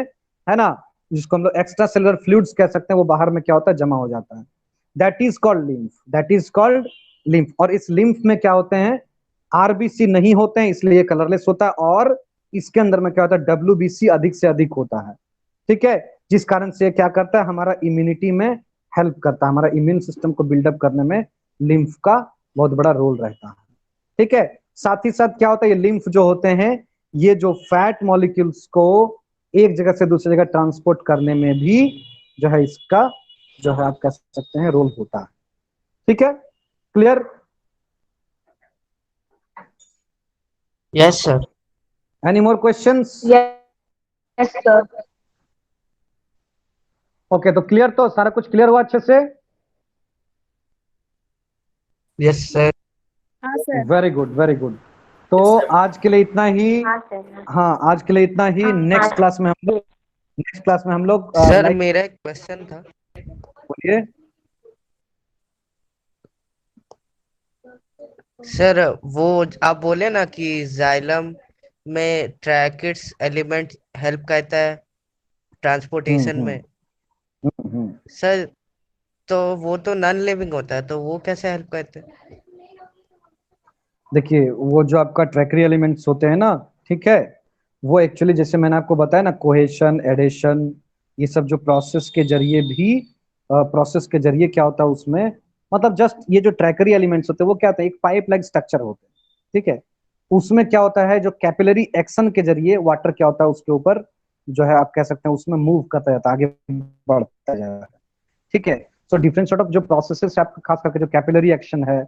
है ना, जिसको हम लोग एक्स्ट्रा सेलुलर फ्लूइड्स कह सकते हैं, वो बाहर में क्या होता है, जमा हो जाता है। That is called lymph, that is called lymph. और इस लिम्फ में क्या होते हैं, आरबीसी नहीं होते हैं, इसलिए कलरलेस होता है। और इसके अंदर में क्या होता है, डब्ल्यूबीसी अधिक से अधिक होता है। ठीक है, जिस कारण से क्या करता है, हमारा इम्यूनिटी में हेल्प करता है, हमारा इम्यून सिस्टम को बिल्डअप करने में लिम्फ का बहुत बड़ा रोल रहता है। ठीक है, साथ ही साथ क्या होता है, ये लिम्फ जो होते हैं, ये जो फैट मॉलिक्यूल्स को एक जगह से दूसरी जगह ट्रांसपोर्ट करने में भी जो है इसका जो है आप कह सकते हैं रोल होता है। ठीक है, clear? Yes sir. Any more questions? Yes sir. Okay, तो क्लियर, तो सारा कुछ क्लियर हुआ अच्छे से? Yes sir. हाँ sir. Very good, very good. तो आज के लिए इतना ही। हाँ, आज के लिए इतना ही। नेक्स्ट क्लास में हम लोग सर लाइक, मेरा एक क्वेश्चन था। बोलिए। सर वो आप बोले ना कि जाइलम में ट्रैकिड्स एलिमेंट हेल्प करता है हम्म ट्रांसपोर्टेशन हम्म में। हम्म। सर तो वो तो नॉन लिविंग होता है, तो वो कैसे हेल्प करते हैं? देखिए वो जो आपका ट्रैकरी एलिमेंट्स होते हैं ना, ठीक है, वो एक्चुअली जैसे मैंने आपको बताया ना, कोहेशन, एडेशन, ये सब जो प्रोसेस के जरिए भी, प्रोसेस के जरिए क्या होता है उसमें, मतलब जस्ट ये जो ट्रैकरी एलिमेंट्स होते हैं वो क्या होता है, एक पाइप लाइक स्ट्रक्चर होते हैं, ठीक है। उसमें क्या होता है, जो कैपिलरी एक्शन के जरिए वाटर क्या होता है उसके ऊपर जो है आप कह सकते हैं उसमें मूव करता जाता है, आगे बढ़ता जाता है, ठीक है। सो डिफरेंट सॉर्ट ऑफ जो प्रोसेसेस है आपका, खास करके जो कैपिलरी एक्शन है,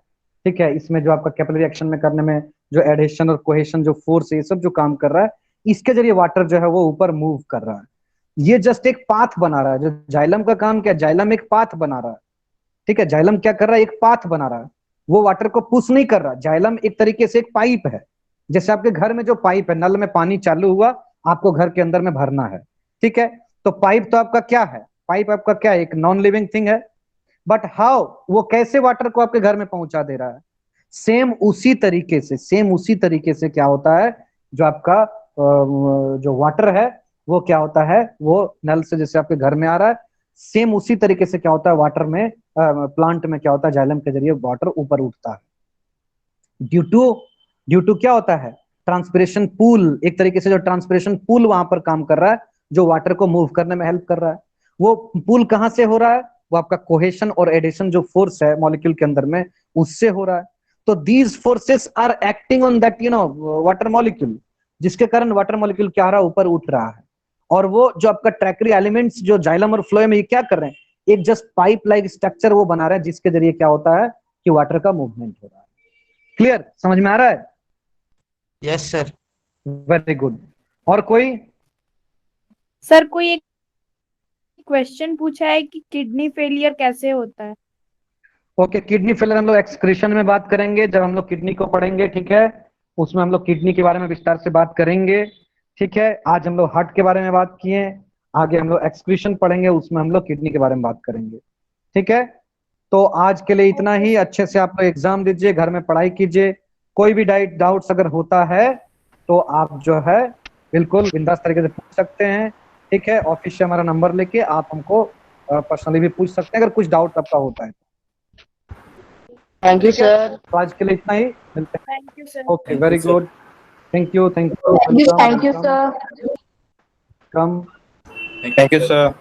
ठीक है, इसमें जो आपका कैपिलरी एक्शन में करने में जो एडेशन और कोहेशन जो फोर्स है, ये सब जो काम कर रहा है, इसके जरिए वाटर जो है वो ऊपर मूव कर रहा है। ये जस्ट एक पाथ बना रहा है। जो जाइलम का काम क्या है, जाइलम एक पाथ बना रहा है, ठीक है। जाइलम क्या कर रहा है, एक पाथ बना रहा है, वो वाटर को पुश नहीं कर रहा। जाइलम एक तरीके से एक पाइप है, जैसे आपके घर में जो पाइप है, नल में पानी चालू हुआ, आपको घर के अंदर में भरना है, ठीक है। तो पाइप तो आपका क्या है, पाइप आपका क्या है, एक नॉन लिविंग थिंग है। बट हाउ, वो कैसे वाटर को आपके घर में पहुंचा दे रहा है, सेम उसी तरीके से, सेम उसी तरीके से क्या होता है, जो आपका जो वाटर है वो क्या होता है, वो नल से जैसे आपके घर में आ रहा है, सेम उसी तरीके से क्या होता है वाटर में, प्लांट में क्या होता है, जाइलम के जरिए वाटर ऊपर उठता है। ड्यू टू, ड्यू टू क्या होता है, ट्रांसपिरेशन पूल, एक तरीके से जो ट्रांसपिरेशन पूल वहां पर काम कर रहा है, जो वाटर को मूव करने में हेल्प कर रहा है। वो पूल कहां से हो रहा है, वो आपका कोहेशन और एडिशन जो फोर्स है मॉलिक्यूल के अंदर में, उससे हो रहा है। तो these forces are acting on that water molecule, जिसके कारण वाटर मॉलिक्यूल क्या हो रहा है, ऊपर उठ रहा है। और वो जो आपका ट्रैकरी एलिमेंट्स जो जाइलम और फ्लोएम में, ये क्या कर रहे हैं, एक जस्ट पाइप लाइक स्ट्रक्चर वो बना रहा है, जिसके जरिए क्या होता है कि वाटर का मूवमेंट हो रहा है। क्लियर, समझ में आ रहा है? Yes sir. Very good. और कोई? सर कोई एक क्वेश्चन पूछा है कि किडनी फेलियर कैसे होता है। ओके, किडनी फेलियर हम लोग एक्सक्रीशन में बात करेंगे, जब हम लोग किडनी को पढ़ेंगे, ठीक है, उसमें हम लोग किडनी के बारे में विस्तार से बात करेंगे, ठीक है। आज हम लोग हार्ट के बारे में बात किए, आगे हम लोग एक्सक्रीशन पढ़ेंगे, उसमें हम लोग किडनी के बारे में बात करेंगे, ठीक है। तो आज के लिए इतना ही। अच्छे से आप लोग एग्जाम दीजिए, घर में पढ़ाई कीजिए। कोई भी डाउट्स अगर होता है तो आप जो है बिल्कुल बिंदास तरीके से पूछ सकते हैं, ठीक है। ऑफिस से हमारा नंबर लेके आप हमको पर्सनली भी पूछ सकते हैं अगर कुछ डाउट आपका होता है। थैंक यू ठीक है, सर। तो आज के लिए इतना ही, मिलते हैं। Thank you sir. Okay, thank you very sir. Good. Thank you, thank you, thank you welcome, sir. Come. Thank you sir.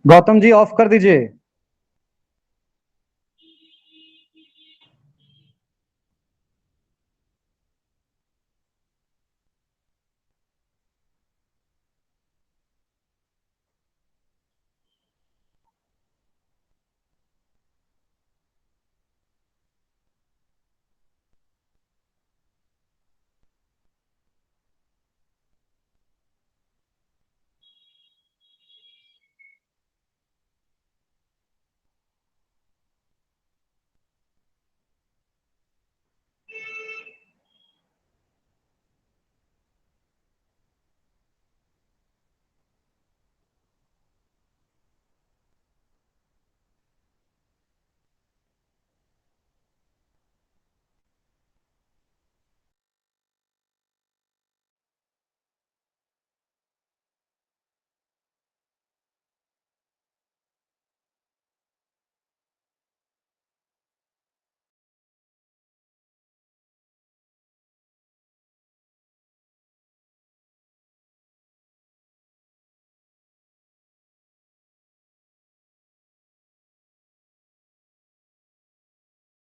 Gautam ji off कर दीजिए।